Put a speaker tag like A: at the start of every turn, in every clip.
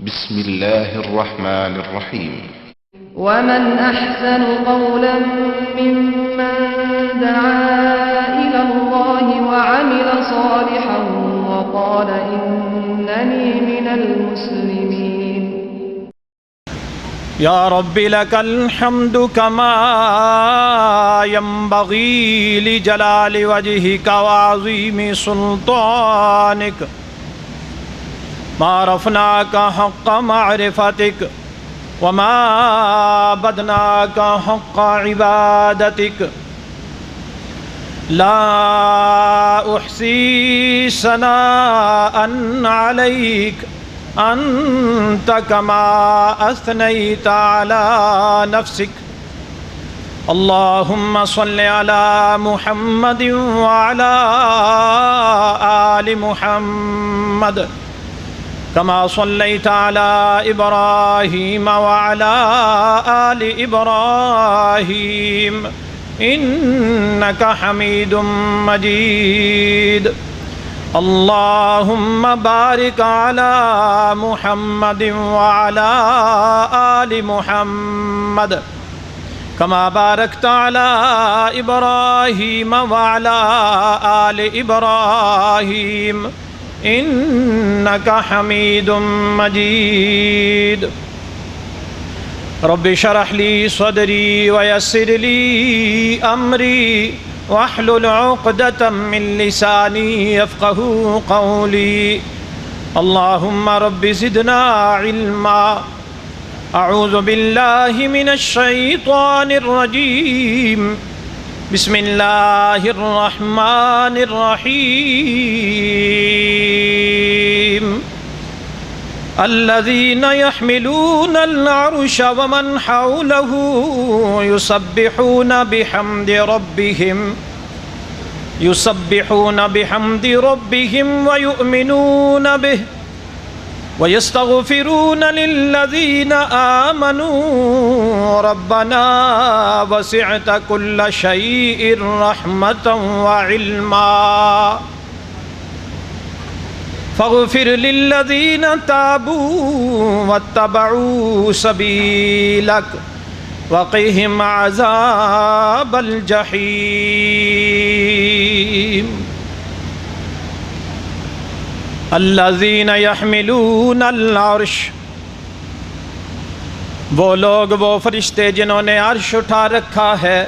A: بسم الله الرحمن الرحيم.
B: ومن أحسن قولا ممن دعا إلى الله وعمل صالحا وقال إنني من المسلمين.
C: يا رب لك الحمد كما ينبغي لجلال وجهك وعظيم سلطانك، ما عرفناك حق معرفتك وما عبدناك حق عبادتك، لا أحصي ثناء عليك أنت كما أثنيت على نفسك. اللهم صل على محمد وعلى آل محمد كما صليت على إبراهيم وعلى آل إبراهيم إنك حميد مجيد. اللهم بارك على محمد وعلى آل محمد كما باركت على إبراهيم وعلى آل إبراهيم إنك حميد مجيد. رب اشرح لي صدري ويسر لي أمري واحلل عقدة من لساني يفقه قولي. اللهم رب زدنا علما. أعوذ بالله من الشيطان الرجيم. بسم الله الرحمن الرحيم. الذين يحملون العرش ومن حوله يسبحون بحمد ربهم ويؤمنون به ويستغفرون للذين آمنوا ربنا وسعت كل شيء رحمة وعلما فاغفر للذين تابوا واتبعوا سبيلك وقهم عذاب الجحيم. الذين يحملون العرش، وہ لوگ، وہ فرشتے جنہوں نے عرش اٹھا رکھا ہے،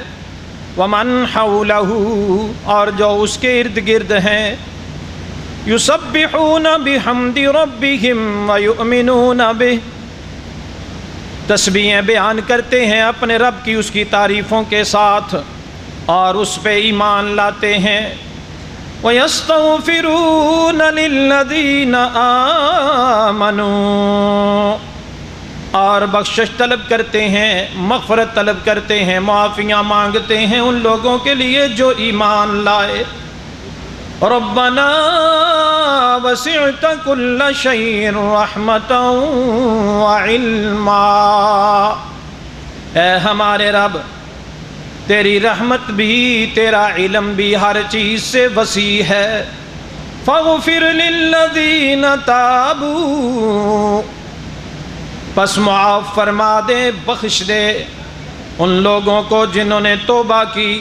C: ومن حولہ، اور جو اس کے ارد گرد ہیں، یسبحون بحمد ربہم ویؤمنون بہ، تسبیحیں بیان کرتے ہیں اپنے رب کی، اس کی تعریفوں کے ساتھ، اور اس پہ ایمان لاتے ہیں. وَيَسْتَغْفِرُونَ لِلَّذِينَ آمَنُوا، اور بخشش طلب کرتے ہیں، مغفرت طلب کرتے ہیں، معافیاں مانگتے ہیں ان لوگوں کے لیے جو ایمان لائے. ربنا وسعت كل شيء رحمة وعلما، اے ہمارے رب، تیری رحمت بھی، تیرا علم بھی ہر چیز سے وسیع ہے. فاغفر للذین تابوا، پس معاف فرما دے، بخش دے ان لوگوں کو جنہوں نے توبہ کی.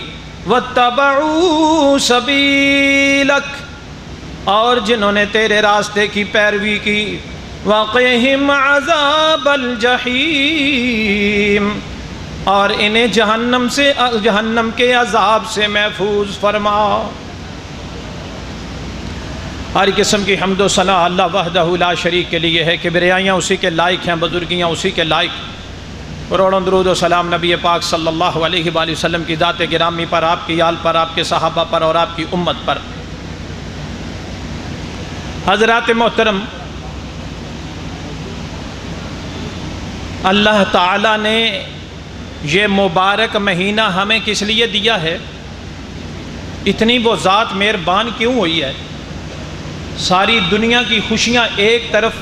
C: واتبعوا سبیلک، اور جنہوں نے تیرے راستے کی پیروی کی. وقہم عذاب الجحیم، اور انہیں جہنم کے عذاب سے محفوظ فرما. ہر قسم کی حمد و ثنا اللہ وحدہ لا شریک کے لیے ہے، کبریائیاں اسی کے لائق ہیں، بزرگیاں اسی کے لائق. کروڑوں درود و سلام نبی پاک صلی اللہ علیہ وآلہ وسلم کی ذات گرامی پر، آپ کی آل پر، آپ کے صحابہ پر، اور آپ کی امت پر. حضرات محترم، اللہ تعالیٰ نے یہ مبارک مہینہ ہمیں کس لیے دیا ہے؟ اتنی وہ ذات مہربان کیوں ہوئی ہے؟ ساری دنیا کی خوشیاں ایک طرف،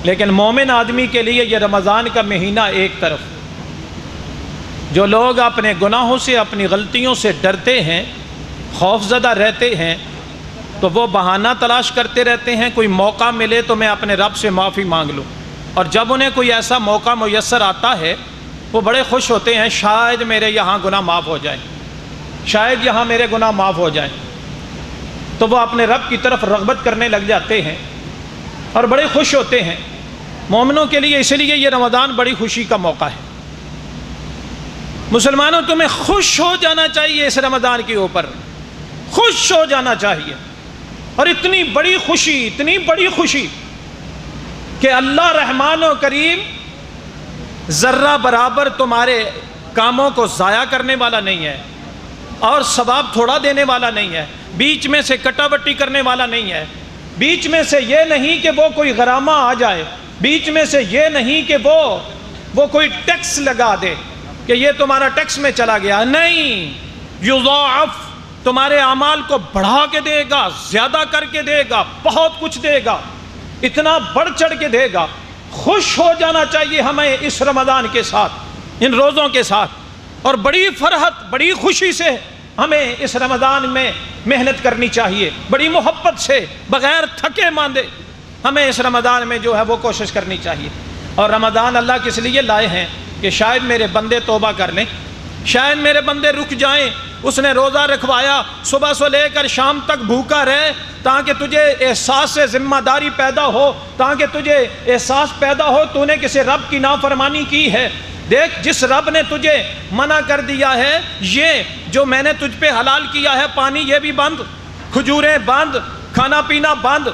C: لیکن مومن آدمی کے لیے یہ رمضان کا مہینہ ایک طرف. جو لوگ اپنے گناہوں سے، اپنی غلطیوں سے ڈرتے ہیں، خوف زدہ رہتے ہیں، تو وہ بہانہ تلاش کرتے رہتے ہیں، کوئی موقع ملے تو میں اپنے رب سے معافی مانگ لوں. اور جب انہیں کوئی ایسا موقع میسر آتا ہے وہ بڑے خوش ہوتے ہیں، شاید میرے یہاں گناہ معاف ہو جائیں، شاید یہاں میرے گناہ معاف ہو جائیں، تو وہ اپنے رب کی طرف رغبت کرنے لگ جاتے ہیں اور بڑے خوش ہوتے ہیں۔ مومنوں کے لیے اس لیے یہ رمضان بڑی خوشی کا موقع ہے۔ مسلمانوں تمہیں خوش ہو جانا چاہیے، اس رمضان کے اوپر خوش ہو جانا چاہیے، اور اتنی بڑی خوشی کہ اللہ رحمان و کریم ذرہ برابر تمہارے کاموں کو ضائع کرنے والا نہیں ہے، اور ثواب تھوڑا دینے والا نہیں ہے، بیچ میں سے کٹا بٹی کرنے والا نہیں ہے، بیچ میں سے یہ نہیں کہ وہ کوئی غرامہ آ جائے، بیچ میں سے یہ نہیں کہ وہ کوئی ٹیکس لگا دے کہ یہ تمہارا ٹیکس میں چلا گیا، نہیں، یضاعف تمہارے اعمال کو بڑھا کے دے گا، زیادہ کر کے دے گا، بہت کچھ دے گا، اتنا بڑھ چڑھ کے دے گا۔ خوش ہو جانا چاہیے ہمیں اس رمضان کے ساتھ، ان روزوں کے ساتھ، اور بڑی فرحت بڑی خوشی سے ہمیں اس رمضان میں محنت کرنی چاہیے، بڑی محبت سے بغیر تھکے ماندے ہمیں اس رمضان میں جو ہے وہ کوشش کرنی چاہیے۔ اور رمضان اللہ کس لیے لائے ہیں کہ شاید میرے بندے توبہ کر لیں، شاید میرے بندے رک جائیں۔ اس نے روزہ رکھوایا، صبح سے لے کر شام تک بھوکا رہے تاکہ تجھے احساس ذمہ داری پیدا ہو، تاکہ تجھے احساس پیدا ہو تو نے کسی رب کی نافرمانی کی ہے۔ دیکھ، جس رب نے تجھے منع کر دیا ہے، یہ جو میں نے تجھ پہ حلال کیا ہے، پانی یہ بھی بند، کھجوریں بند، کھانا پینا بند،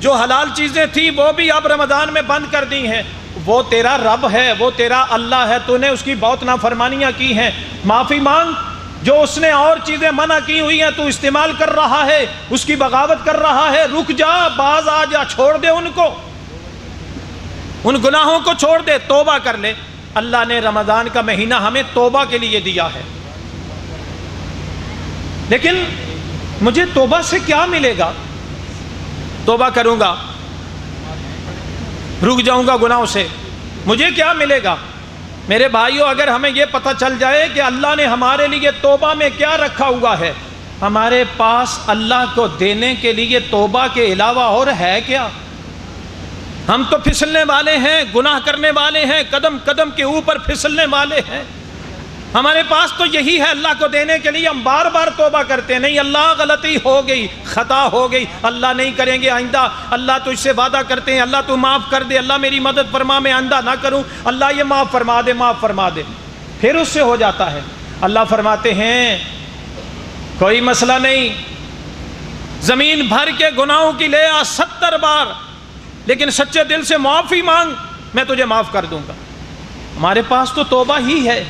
C: جو حلال چیزیں تھیں وہ بھی اب رمضان میں بند کر دی ہیں، وہ تیرا رب ہے، وہ تیرا اللہ ہے، تو نے اس کی بہت نافرمانیاں کی ہیں، معافی مانگ۔ جو اس نے اور چیزیں منع کی ہوئی ہیں تو استعمال کر رہا ہے، اس کی بغاوت کر رہا ہے، رک جا، باز آ جا، چھوڑ دے ان کو، ان گناہوں کو چھوڑ دے، توبہ کر لے۔ اللہ نے رمضان کا مہینہ ہمیں توبہ کے لیے دیا ہے، لیکن مجھے توبہ سے کیا ملے گا؟ توبہ کروں گا، رک جاؤں گا گناہوں سے، مجھے کیا ملے گا؟ میرے بھائیوں، اگر ہمیں یہ پتہ چل جائے کہ اللہ نے ہمارے لیے توبہ میں کیا رکھا ہوا ہے، ہمارے پاس اللہ کو دینے کے لیے توبہ کے علاوہ اور ہے کیا؟ ہم تو پھسلنے والے ہیں، گناہ کرنے والے ہیں، قدم قدم کے اوپر پھسلنے والے ہیں، ہمارے پاس تو یہی ہے اللہ کو دینے کے لیے۔ ہم بار بار توبہ کرتے ہیں، نہیں اللہ غلطی ہو گئی، خطا ہو گئی، اللہ نہیں کریں گے آئندہ، اللہ تجھ سے وعدہ کرتے ہیں، اللہ تو معاف کر دے، اللہ میری مدد فرما، میں آئندہ نہ کروں، اللہ یہ معاف فرما دے، معاف فرما دے، پھر اس سے ہو جاتا ہے۔ اللہ فرماتے ہیں کوئی مسئلہ نہیں، زمین بھر کے گناہوں کی لے آ 70 بار، لیکن سچے دل سے معافی مانگ، میں تجھے معاف کر دوں گا۔ ہمارے پاس تو توبہ ہی ہے،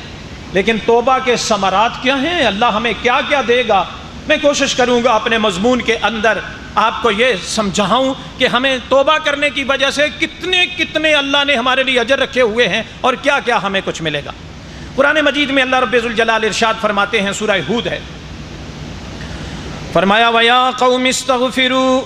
C: لیکن توبہ کے ثمرات کیا ہیں، اللہ ہمیں کیا کیا دے گا؟ میں کوشش کروں گا اپنے مضمون کے اندر آپ کو یہ سمجھاؤں کہ ہمیں توبہ کرنے کی وجہ سے کتنے اللہ نے ہمارے لیے اجر رکھے ہوئے ہیں، اور کیا کیا ہمیں کچھ ملے گا۔ قرآن مجید میں اللہ رب ذوالجلال ارشاد فرماتے ہیں، سورہ ہود ہے، فرمایا وَيَا قَوْمِ اسْتَغْفِرُوا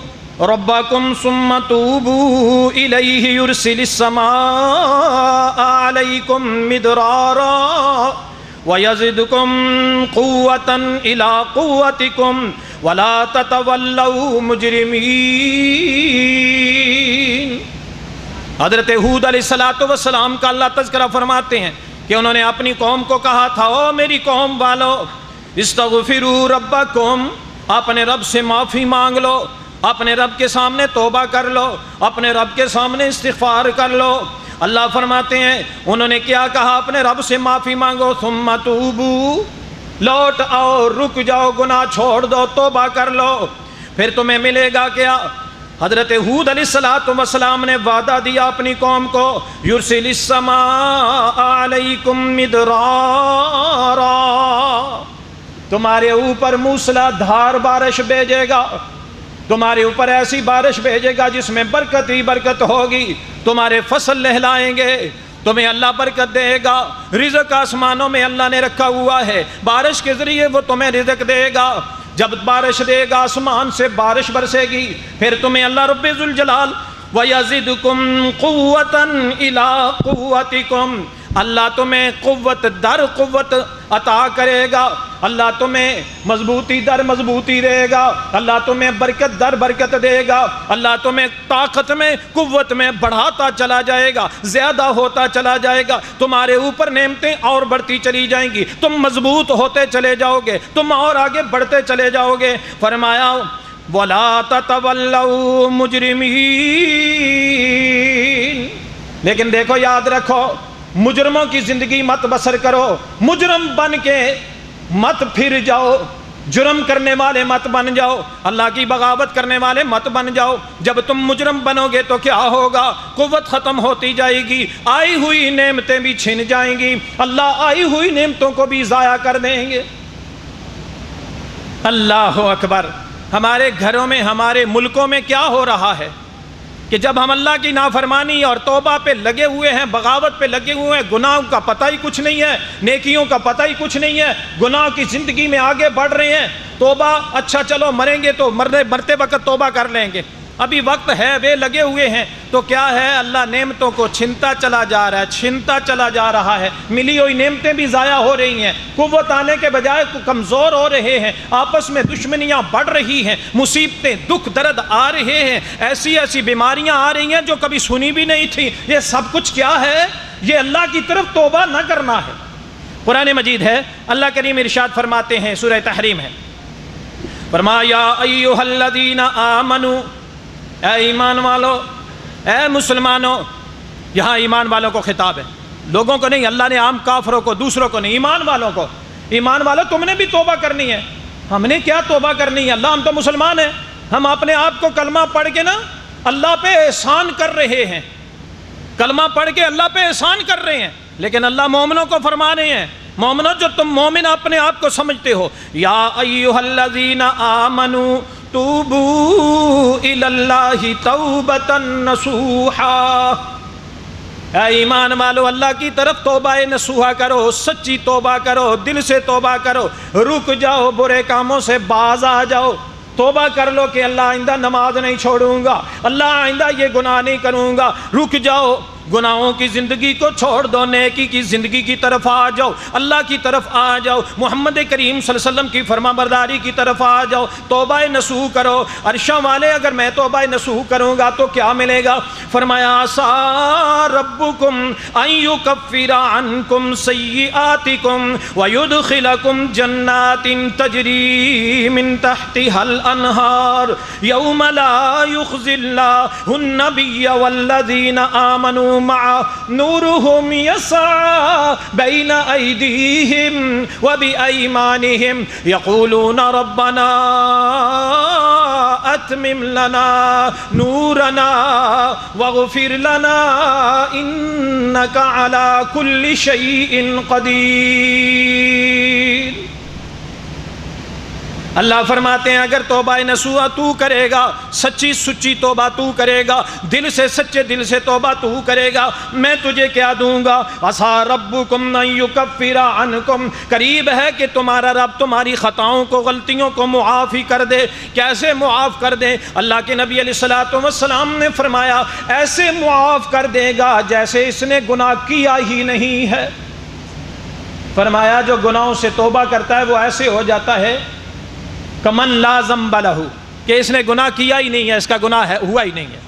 C: رَبَّكُمْ ثُمَّ تُوبُوا إِلَيْهِ يُرْسِلِ السَّمَاءَ عَلَيْكُمْ مِدْرَارًا وَيَزِدْكُمْ قُوَّةً إِلَىٰ قُوَّتِكُمْ وَلَا تَتَوَلَّوْا مُجْرِمِينَ۔ حضرت ہود علیہ السلام کا اللہ تذکرہ فرماتے ہیں کہ انہوں نے اپنی قوم کو کہا تھا، او میری قوم والو، استغفروا ربکم، اپنے رب سے معافی مانگ لو، اپنے رب کے سامنے توبہ کر لو، اپنے رب کے سامنے استغفار کر لو۔ اللہ فرماتے ہیں انہوں نے کیا کہا، اپنے رب سے معافی مانگو، ثم توبو، لوٹ آؤ، رک جاؤ، گناہ چھوڑ دو، توبہ کر لو، پھر تمہیں ملے گا کیا؟ حضرت ہود علیہ السلام نے وعدہ دیا اپنی قوم کو، یرسل السماء علیکم مدرارا، تمہارے اوپر موسلا دھار بارش بھیجے گا، تمہارے اوپر ایسی بارش بھیجے گا جس میں برکت ہی برکت ہوگی، تمہارے فصل لہلائیں گے، تمہیں اللہ برکت دے گا، رزق آسمانوں میں اللہ نے رکھا ہوا ہے، بارش کے ذریعے وہ تمہیں رزق دے گا، جب بارش دے گا آسمان سے بارش برسے گی، پھر تمہیں اللہ رب ذوالجلال وَيَزِدْكُمْ قُوَّةً إِلَىٰ قُوَّتِكُمْ، اللہ تمہیں قوت در قوت عطا کرے گا، اللہ تمہیں مضبوطی در مضبوطی دے گا، اللہ تمہیں برکت در برکت دے گا، اللہ تمہیں طاقت میں قوت میں بڑھاتا چلا جائے گا، زیادہ ہوتا چلا جائے گا، تمہارے اوپر نعمتیں اور بڑھتی چلی جائیں گی، تم مضبوط ہوتے چلے جاؤ گے، تم اور آگے بڑھتے چلے جاؤ گے۔ فرمایا وَلَا تَتَوَلَّوْا مُجْرِمِينَ، لیکن دیکھو یاد رکھو، مجرموں کی زندگی مت بسر کرو، مجرم بن کے مت پھر جاؤ، جرم کرنے والے مت بن جاؤ، اللہ کی بغاوت کرنے والے مت بن جاؤ۔ جب تم مجرم بنو گے تو کیا ہوگا؟ قوت ختم ہوتی جائے گی، آئی ہوئی نعمتیں بھی چھن جائیں گی، اللہ آئی ہوئی نعمتوں کو بھی ضائع کر دیں گے۔ اللہ اکبر۔ ہمارے گھروں میں، ہمارے ملکوں میں کیا ہو رہا ہے کہ جب ہم اللہ کی نافرمانی اور توبہ پہ لگے ہوئے ہیں، بغاوت پہ لگے ہوئے ہیں، گناہوں کا پتہ ہی کچھ نہیں ہے، نیکیوں کا پتہ ہی کچھ نہیں ہے، گناہ کی زندگی میں آگے بڑھ رہے ہیں، توبہ اچھا چلو مریں گے تو مرتے وقت توبہ کر لیں گے، ابھی وقت ہے، وہ لگے ہوئے ہیں، تو کیا ہے؟ اللہ نعمتوں کو چھنتا چلا جا رہا ہے، چھنتا چلا جا رہا ہے، ملی ہوئی نعمتیں بھی ضائع ہو رہی ہیں، قوت آنے کے بجائے کمزور ہو رہے ہیں، آپس میں دشمنیاں بڑھ رہی ہیں، مصیبتیں دکھ درد آ رہے ہیں، ایسی ایسی بیماریاں آ رہی ہیں جو کبھی سنی بھی نہیں تھی۔ یہ سب کچھ کیا ہے؟ یہ اللہ کی طرف توبہ نہ کرنا ہے۔ قرآن مجید ہے، اللہ کریم ارشاد فرماتے ہیں، سورہ تحریم ہے، فرمایا یا ایھا الذین آمنوا، اے ایمان والو، اے مسلمانوں، یہاں ایمان والوں کو خطاب ہے، لوگوں کو نہیں، اللہ نے عام کافروں کو، دوسروں کو نہیں، ایمان والوں کو۔ ایمان والوں تم نے بھی توبہ کرنی ہے۔ ہم نے کیا توبہ کرنی ہے؟ اللہ، ہم تو مسلمان ہیں، ہم اپنے آپ کو کلمہ پڑھ کے نا اللہ پہ احسان کر رہے ہیں، کلمہ پڑھ کے اللہ پہ احسان کر رہے ہیں، لیکن اللہ مومنوں کو فرما رہے ہیں، مومنوں جو تم مومن اپنے آپ کو سمجھتے ہو، یا ایھا الذین آمنوا توبوا الی اللہ توبۃ نصوحا، اے ایمان والو اللہ کی طرف توبہ نصوحا کرو، سچی توبہ کرو، دل سے توبہ کرو، رک جاؤ، برے کاموں سے باز آ جاؤ، توبہ کر لو کہ اللہ آئندہ نماز نہیں چھوڑوں گا، اللہ آئندہ یہ گناہ نہیں کروں گا، رک جاؤ، گناہوں کی زندگی کو چھوڑ دو، نیکی کی زندگی کی طرف آ جاؤ، اللہ کی طرف آ جاؤ، محمد کریم صلی اللہ علیہ وسلم کی فرما برداری کی طرف آ جاؤ، توبہ نصوح کرو۔ عرشوں والے اگر میں توبہ نصوح کروں گا تو کیا ملے گا؟ فرمایا عسیٰ ربکم ان یکفر عنکم سیئاتکم ویدخلکم جنات تجری من تحتها الانہار یوم لا یخزی اللہ النبی والذین آمنوا مع نورهم يسعى بين أيديهم وبأيمانهم يقولون ربنا أتمم لنا نورنا واغفر لنا إنك على كل شيء قدير۔ اللہ فرماتے ہیں اگر توبہ نصوحہ تو کرے گا، سچی سچی توبہ تو کرے گا، دل سے سچے دل سے توبہ تو کرے گا، میں تجھے کیا دوں گا؟ عسیٰ ربکم ان یکفر عنکم، قریب ہے کہ تمہارا رب تمہاری خطاؤں کو، غلطیوں کو معاف ہی کر دے۔ کیسے معاف کر دے؟ اللہ کے نبی علیہ الصلوۃ والسلام نے فرمایا ایسے معاف کر دے گا جیسے اس نے گناہ کیا ہی نہیں ہے۔ فرمایا جو گناہوں سے توبہ کرتا ہے وہ ایسے ہو جاتا ہے کمن لا ذنب لہ، کہ اس نے گناہ کیا ہی نہیں ہے، اس کا گناہ ہوا ہی نہیں ہے۔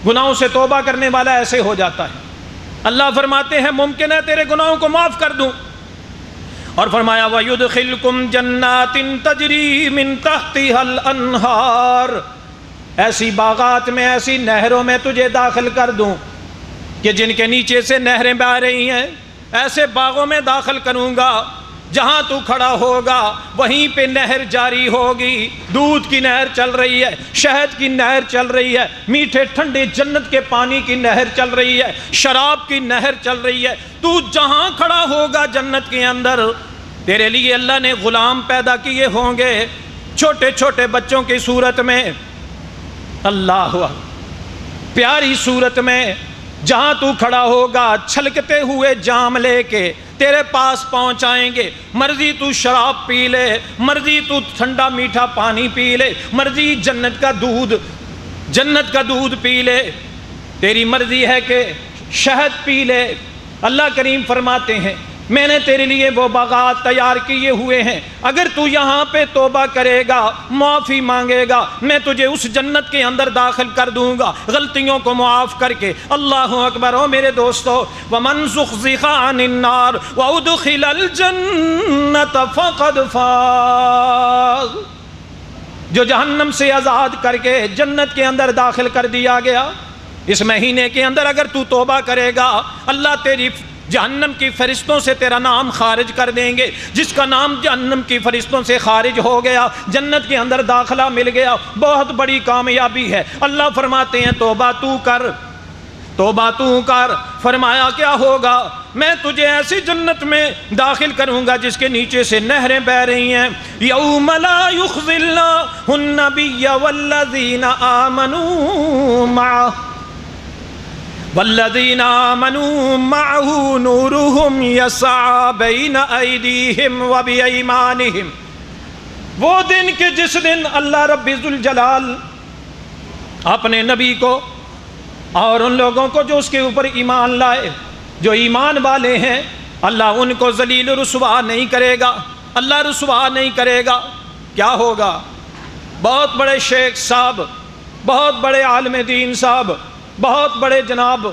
C: گناہوں سے توبہ کرنے والا ایسے ہو جاتا ہے۔ اللہ فرماتے ہیں ممکن ہے تیرے گناہوں کو معاف کر دوں، اور فرمایا وَيُدْخِلْكُمْ جَنَّاتٍ تَجْرِي مِن تَحْتِهَا الْأَنْهَارُ، ایسی باغات میں، ایسی نہروں میں تجھے داخل کر دوں کہ جن کے نیچے سے نہریں بہہ رہی ہیں، ایسے باغوں میں داخل کروں گا جہاں تو کھڑا ہوگا وہیں پہ نہر جاری ہوگی، دودھ کی نہر چل رہی ہے، شہد کی نہر چل رہی ہے، میٹھے ٹھنڈے جنت کے پانی کی نہر چل رہی ہے، شراب کی نہر چل رہی ہے۔ تو جہاں کھڑا ہوگا جنت کے اندر، تیرے لیے اللہ نے غلام پیدا کیے ہوں گے چھوٹے چھوٹے بچوں کی صورت میں، اللہ پیاری صورت میں، جہاں تو کھڑا ہوگا چھلکتے ہوئے جام لے کے تیرے پاس پہنچائیں گے۔ مرضی تو شراب پی لے، مرضی تو ٹھنڈا میٹھا پانی پی لے، مرضی جنت کا دودھ پی لے، تیری مرضی ہے کہ شہد پی لے، اللہ کریم فرماتے ہیں میں نے تیرے لیے وہ باغات تیار کیے ہوئے ہیں، اگر تو یہاں پہ توبہ کرے گا، معافی مانگے گا، میں تجھے اس جنت کے اندر داخل کر دوں گا غلطیوں کو معاف کر کے۔ اللہ اکبر۔ او میرے دوستو، وَمَنْ زُحْزِحَ عَنِ النَّارِ وَأُدْخِلَ الْجَنَّةَ فَقَدْ فَازَ، جو جہنم سے آزاد کر کے جنت کے اندر داخل کر دیا گیا۔ اس مہینے کے اندر اگر تو توبہ کرے گا، اللہ تیری جہنم کی فرشتوں سے تیرا نام خارج کر دیں گے۔ جس کا نام جہنم کی فرشتوں سے خارج ہو گیا، جنت کے اندر داخلہ مل گیا، بہت بڑی کامیابی ہے۔ اللہ فرماتے ہیں توبہ تو کر، توبہ تو کر۔ فرمایا کیا ہوگا؟ میں تجھے ایسی جنت میں داخل کروں گا جس کے نیچے سے نہریں بہ رہی ہیں۔ یوم لا یخزی اللہ النبی والذین آمنوا معہ والذین آمنوا معه نورهم یسعی بین ایدیہم وبایمانہم۔ وہ دن کہ جس دن اللہ رب ذوالجلال اپنے نبی کو اور ان لوگوں کو جو اس کے اوپر ایمان لائے، جو ایمان والے ہیں، اللہ ان کو ذلیل رسوا نہیں کرے گا، اللہ رسوا نہیں کرے گا۔ کیا ہوگا؟ بہت بڑے شیخ صاحب، بہت بڑے عالم دین صاحب، بہت بڑے جناب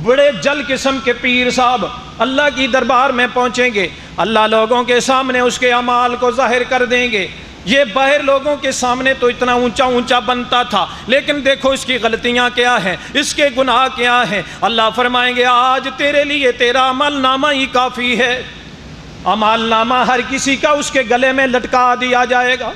C: بڑے جل قسم کے پیر صاحب اللہ کی دربار میں پہنچیں گے، اللہ لوگوں کے سامنے اس کے اعمال کو ظاہر کر دیں گے۔ یہ باہر لوگوں کے سامنے تو اتنا اونچا اونچا بنتا تھا، لیکن دیکھو اس کی غلطیاں کیا ہیں، اس کے گناہ کیا ہیں۔ اللہ فرمائیں گے آج تیرے لیے تیرا عمل نامہ ہی کافی ہے۔ عمل نامہ ہر کسی کا اس کے گلے میں لٹکا دیا جائے گا،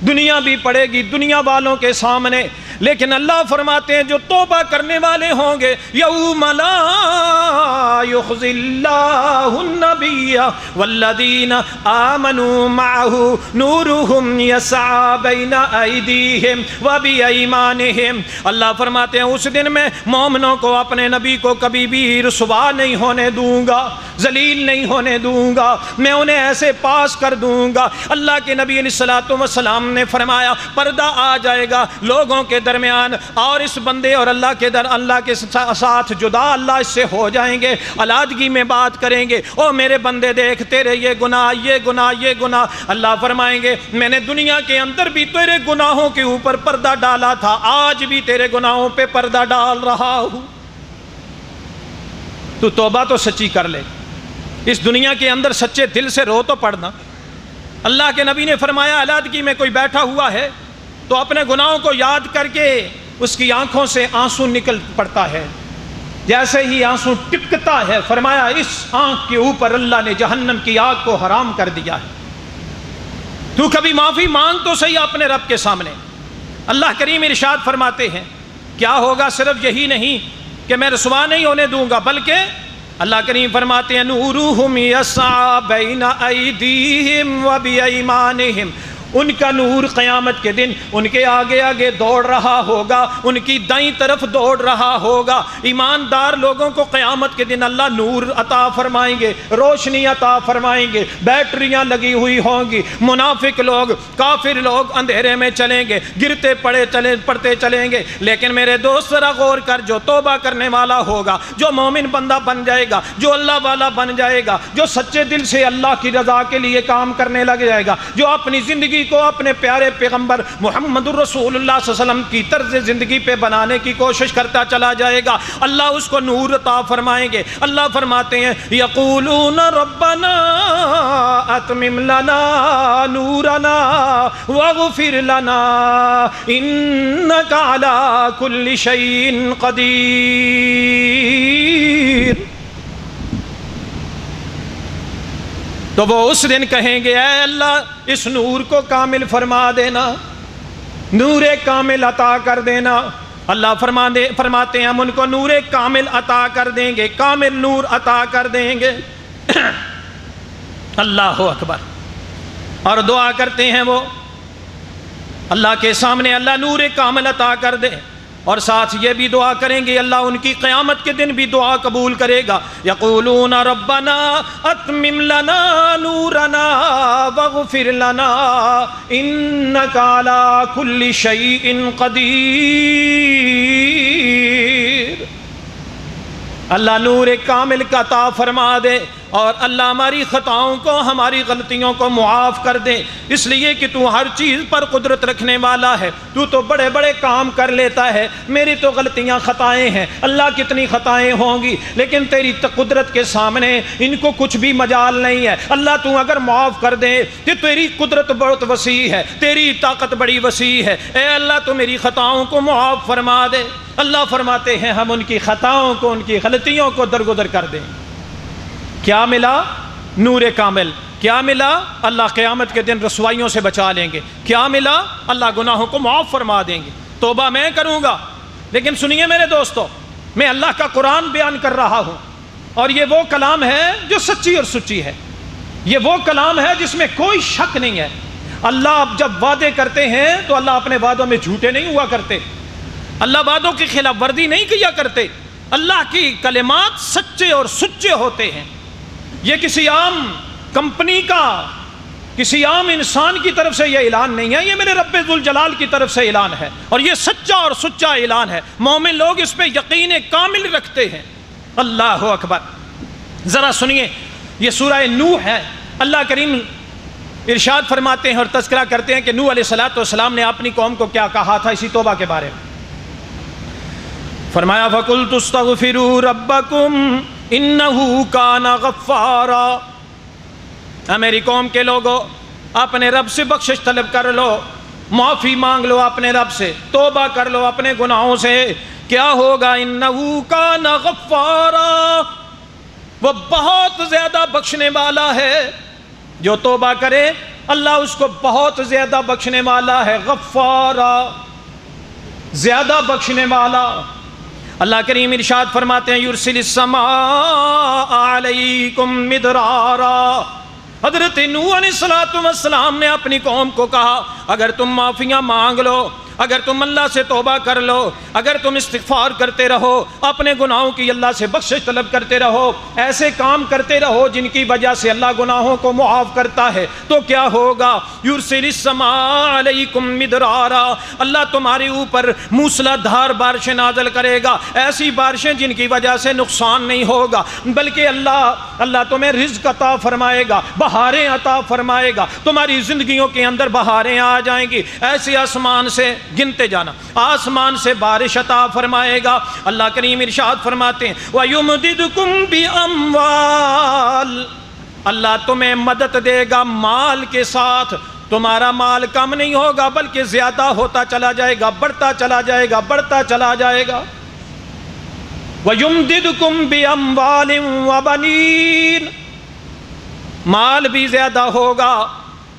C: دنیا بھی پڑے گی دنیا والوں کے سامنے، لیکن اللہ فرماتے ہیں جو توبہ کرنے والے ہوں گے، یوم لا یخزی اللہ النبی والذین آمنوا معہ نورہم یسعی بین ایدیہم وبایمانہم۔ اللہ فرماتے ہیں اس دن میں مومنوں کو، اپنے نبی کو کبھی بھی رسوا نہیں ہونے دوں گا، ذلیل نہیں ہونے دوں گا، میں انہیں ایسے پاس کر دوں گا۔ اللہ کے نبی علیہ السلام نے فرمایا پردہ آ جائے گا لوگوں کے درمیان، اور اس بندے اور اللہ کے ساتھ جدا اللہ اس سے ہو جائیں گے، علیحدگی میں بات کریں گے۔ او میرے بندے دیکھ تیرے یہ گناہ یہ گناہ یہ گناہ، اللہ فرمائیں گے میں نے دنیا کے اندر بھی تیرے گناہوں کے اوپر پردہ ڈالا تھا، آج بھی تیرے گناہوں پہ پردہ ڈال رہا ہوں۔ تو توبہ تو سچی کر لے، اس دنیا کے اندر سچے دل سے رو تو پڑنا۔ اللہ کے نبی نے فرمایا علیحدگی میں کوئی بیٹھا ہوا ہے تو اپنے گناہوں کو یاد کر کے اس کی آنکھوں سے آنسو نکل پڑتا ہے، جیسے ہی آنسو ٹپکتا ہے فرمایا اس آنکھ کے اوپر اللہ نے جہنم کی آگ کو حرام کر دیا ہے۔ تو کبھی معافی مانگ تو صحیح اپنے رب کے سامنے۔ اللہ کریم ارشاد فرماتے ہیں کیا ہوگا؟ صرف یہی نہیں کہ میں رسوا نہیں ہونے دوں گا، بلکہ اللہ کریم فرماتے ہیں نورہم یسعی بین ایدیہم وبایمانہم، ان کا نور قیامت کے دن ان کے آگے آگے دوڑ رہا ہوگا، ان کی دائیں طرف دوڑ رہا ہوگا۔ ایماندار لوگوں کو قیامت کے دن اللہ نور عطا فرمائیں گے، روشنی عطا فرمائیں گے، بیٹریاں لگی ہوئی ہوں گی۔ منافق لوگ، کافر لوگ اندھیرے میں چلیں گے، گرتے پڑتے چلیں گے، لیکن میرے دوست ذرا غور کر، جو توبہ کرنے والا ہوگا، جو مومن بندہ بن جائے گا، جو اللہ والا بن جائے گا، جو سچے دل سے اللہ کی رضا کے لیے کام کرنے لگ جائے گا، جو اپنی زندگی کو اپنے پیارے پیغمبر محمد الرسول اللہ صلی اللہ علیہ وسلم کی طرز زندگی پہ بنانے کی کوشش کرتا چلا جائے گا، اللہ اس کو نور عطا فرمائیں گے۔ اللہ فرماتے ہیں یقولون ربنا اتمم لنا نورنا واغفر لنا انک علی کل شیء قدیر۔ تو وہ اس دن کہیں گے اے اللہ اس نور کو کامل فرما دینا، نور کامل عطا کر دینا۔ اللہ فرماتے ہیں ہم ان کو نور کامل عطا کر دیں گے، کامل نور عطا کر دیں گے۔ اللہ اکبر۔ اور دعا کرتے ہیں وہ اللہ کے سامنے اللہ نور کامل عطا کر دے، اور ساتھ یہ بھی دعا کریں گے اللہ ان کی قیامت کے دن بھی دعا قبول کرے گا۔ یقولون ربنا اتمم لنا نورنا واغفر لنا انک علی کل شیء قدیر۔ اللہ نور کامل کا عطا فرما دے اور اللہ ہماری خطاؤں کو ہماری غلطیوں کو معاف کر دے، اس لیے کہ تو ہر چیز پر قدرت رکھنے والا ہے، تو بڑے بڑے کام کر لیتا ہے، میری تو غلطیاں خطائیں ہیں، اللہ کتنی خطائیں ہوں گی لیکن تیری قدرت کے سامنے ان کو کچھ بھی مجال نہیں ہے۔ اللہ تو اگر معاف کر دے کہ تیری قدرت بہت وسیع ہے، تیری طاقت بڑی وسیع ہے، اے اللہ تو میری خطاؤں کو معاف فرما دے۔ اللہ فرماتے ہیں ہم ان کی خطاؤں کو، ان کی غلطیوں کو درگزر کر دیں۔ کیا ملا؟ نور کامل۔ کیا ملا؟ اللہ قیامت کے دن رسوائیوں سے بچا لیں گے۔ کیا ملا؟ اللہ گناہوں کو معاف فرما دیں گے۔ توبہ میں کروں گا، لیکن سنیے میرے دوستو، میں اللہ کا قرآن بیان کر رہا ہوں اور یہ وہ کلام ہے جو سچی اور سچی ہے، یہ وہ کلام ہے جس میں کوئی شک نہیں ہے۔ اللہ جب وعدے کرتے ہیں تو اللہ اپنے وعدوں میں جھوٹے نہیں ہوا کرتے، اللہ وعدوں کی خلاف ورزی نہیں کیا کرتے، اللہ کی کلمات سچے اور سچے ہوتے ہیں۔ یہ کسی عام کمپنی کا، کسی عام انسان کی طرف سے یہ اعلان نہیں ہے، یہ میرے رب ذوالجلال کی طرف سے اعلان ہے اور یہ سچا اور سچا اعلان ہے۔ مومن لوگ اس پہ یقین کامل رکھتے ہیں۔ اللہ اکبر۔ ذرا سنیے، یہ سورہ نوح ہے۔ اللہ کریم ارشاد فرماتے ہیں اور تذکرہ کرتے ہیں کہ نوح علیہ السلام نے اپنی قوم کو کیا کہا تھا اسی توبہ کے بارے میں۔ فرمایا فَقُلْتُ اسْتَغْفِرُوا رَبَّكُمْ إِنَّهُ كَانَ غَفَّارًا، اے میری قوم کے لوگوں، اپنے رب سے بخشش طلب کر لو، معافی مانگ لو اپنے رب سے، توبہ کر لو اپنے گناہوں سے۔ کیا ہوگا؟ إِنَّهُ كَانَ غَفَّارًا، وہ بہت زیادہ بخشنے والا ہے۔ جو توبہ کرے اللہ اس کو بہت زیادہ بخشنے والا ہے۔ غفارا، زیادہ بخشنے والا۔ اللہ کریم ارشاد فرماتے ہیں یرسل السماء علیکم مدرارا۔ حضرت نوح علیہ السلام نے اپنی قوم کو کہا اگر تم معافیاں مانگ لو، اگر تم اللہ سے توبہ کر لو، اگر تم استغفار کرتے رہو، اپنے گناہوں کی اللہ سے بخشش طلب کرتے رہو، ایسے کام کرتے رہو جن کی وجہ سے اللہ گناہوں کو معاف کرتا ہے، تو کیا ہوگا؟ یرسل السماء علیکم مدرارا، اللہ تمہارے اوپر موسلا دھار بارشیں نازل کرے گا، ایسی بارشیں جن کی وجہ سے نقصان نہیں ہوگا، بلکہ اللہ تمہیں رزق عطا فرمائے گا، بہاریں عطا فرمائے گا، تمہاری زندگیوں کے اندر بہاریں آ جائیں گی، ایسے آسمان سے گنتے جانا، آسمان سے بارش عطا فرمائے گا۔ اللہ کریم ارشاد فرماتے ہیں وَيُمْدِدُكُمْ بِأَمْوَالٍ، اللہ تمہیں مدد دے گا مال کے ساتھ، تمہارا مال کم نہیں ہوگا بلکہ زیادہ ہوتا چلا جائے گا، بڑھتا چلا جائے گا، بڑھتا چلا جائے گا۔ وَيُمْدِدُكُمْ بِأَمْوَالٍ وَبَنِينَ، مال بھی زیادہ ہوگا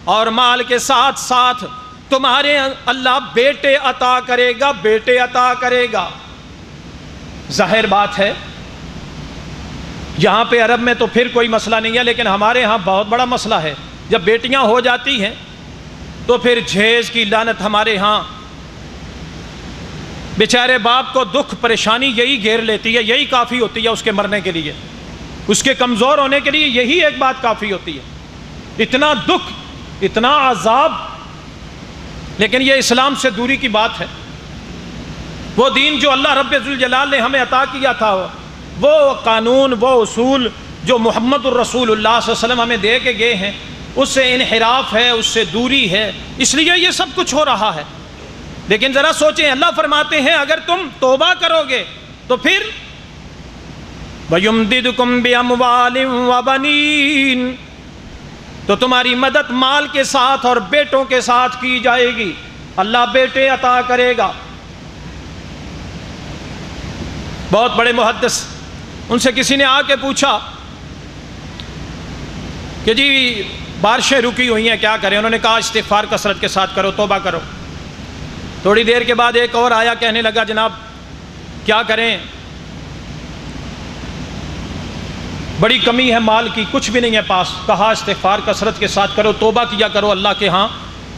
C: اور مال کے ساتھ ساتھ تمہارے اللہ بیٹے عطا کرے گا، بیٹے عطا کرے گا۔ ظاہر بات ہے یہاں پہ عرب میں تو پھر کوئی مسئلہ نہیں ہے، لیکن ہمارے ہاں بہت بڑا مسئلہ ہے۔ جب بیٹیاں ہو جاتی ہیں تو پھر جہیز کی لعنت ہمارے ہاں، بیچارے باپ کو دکھ پریشانی یہی گھیر لیتی ہے، یہی کافی ہوتی ہے اس کے مرنے کے لیے، اس کے کمزور ہونے کے لیے یہی ایک بات کافی ہوتی ہے۔ اتنا دکھ، اتنا عذاب، لیکن یہ اسلام سے دوری کی بات ہے۔ وہ دین جو اللہ رب ذوالجلال نے ہمیں عطا کیا تھا، وہ قانون، وہ اصول جو محمد الرسول اللہ صلی اللہ علیہ وسلم ہمیں دے کے گئے ہیں، اس سے انحراف ہے، اس سے دوری ہے، اس لیے یہ سب کچھ ہو رہا ہے۔ لیکن ذرا سوچیں، اللہ فرماتے ہیں اگر تم توبہ کرو گے تو پھر وَيُمْدِدُكُمْ بِأَمْوَالٍ وَبَنِينَ، تو تمہاری مدد مال کے ساتھ اور بیٹوں کے ساتھ کی جائے گی، اللہ بیٹے عطا کرے گا۔ بہت بڑے محدث، ان سے کسی نے آ کے پوچھا کہ جی بارشیں رکی ہوئی ہیں کیا کریں؟ انہوں نے کہا استغفار کثرت کے ساتھ کرو، توبہ کرو۔ تھوڑی دیر کے بعد ایک اور آیا، کہنے لگا جناب کیا کریں، بڑی کمی ہے مال کی، کچھ بھی نہیں ہے پاس۔ کہا استغفار کثرت کے ساتھ کرو، توبہ کیا کرو اللہ کے ہاں،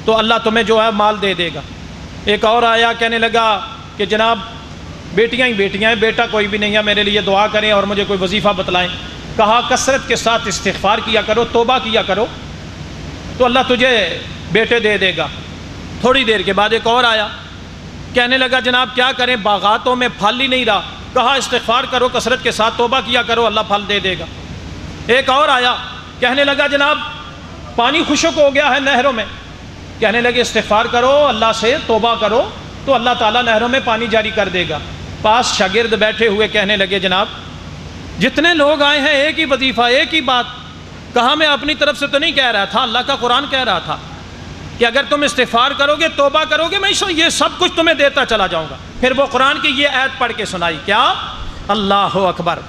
C: تو اللہ تمہیں جو ہے مال دے دے گا۔ ایک اور آیا، کہنے لگا کہ جناب بیٹیاں ہی بیٹیاں ہیں، بیٹا کوئی بھی نہیں ہے، میرے لیے دعا کریں اور مجھے کوئی وظیفہ بتلائیں۔ کہا کثرت کے ساتھ استغفار کیا کرو، توبہ کیا کرو، تو اللہ تجھے بیٹے دے دے گا۔ تھوڑی دیر کے بعد ایک اور آیا، کہنے لگا جناب کیا کریں، باغاتوں میں پھل ہی نہیں رہا، کہا استغفار کرو کثرت کے ساتھ، توبہ کیا کرو، اللہ پھل دے دے گا۔ ایک اور آیا، کہنے لگا جناب پانی خشک ہو گیا ہے نہروں میں، کہنے لگے استغفار کرو، اللہ سے توبہ کرو تو اللہ تعالیٰ نہروں میں پانی جاری کر دے گا۔ پاس شاگرد بیٹھے ہوئے کہنے لگے جناب جتنے لوگ آئے ہیں ایک ہی وظیفہ، ایک ہی بات، کہا میں اپنی طرف سے تو نہیں کہہ رہا تھا، اللہ کا قرآن کہہ رہا تھا کہ اگر تم استغفار کرو گے، توبہ کرو گے، میں یہ سب کچھ تمہیں دیتا چلا جاؤں گا۔ پھر وہ قرآن کی یہ آیت پڑھ کے سنائی، کیا؟ اللہ اکبر۔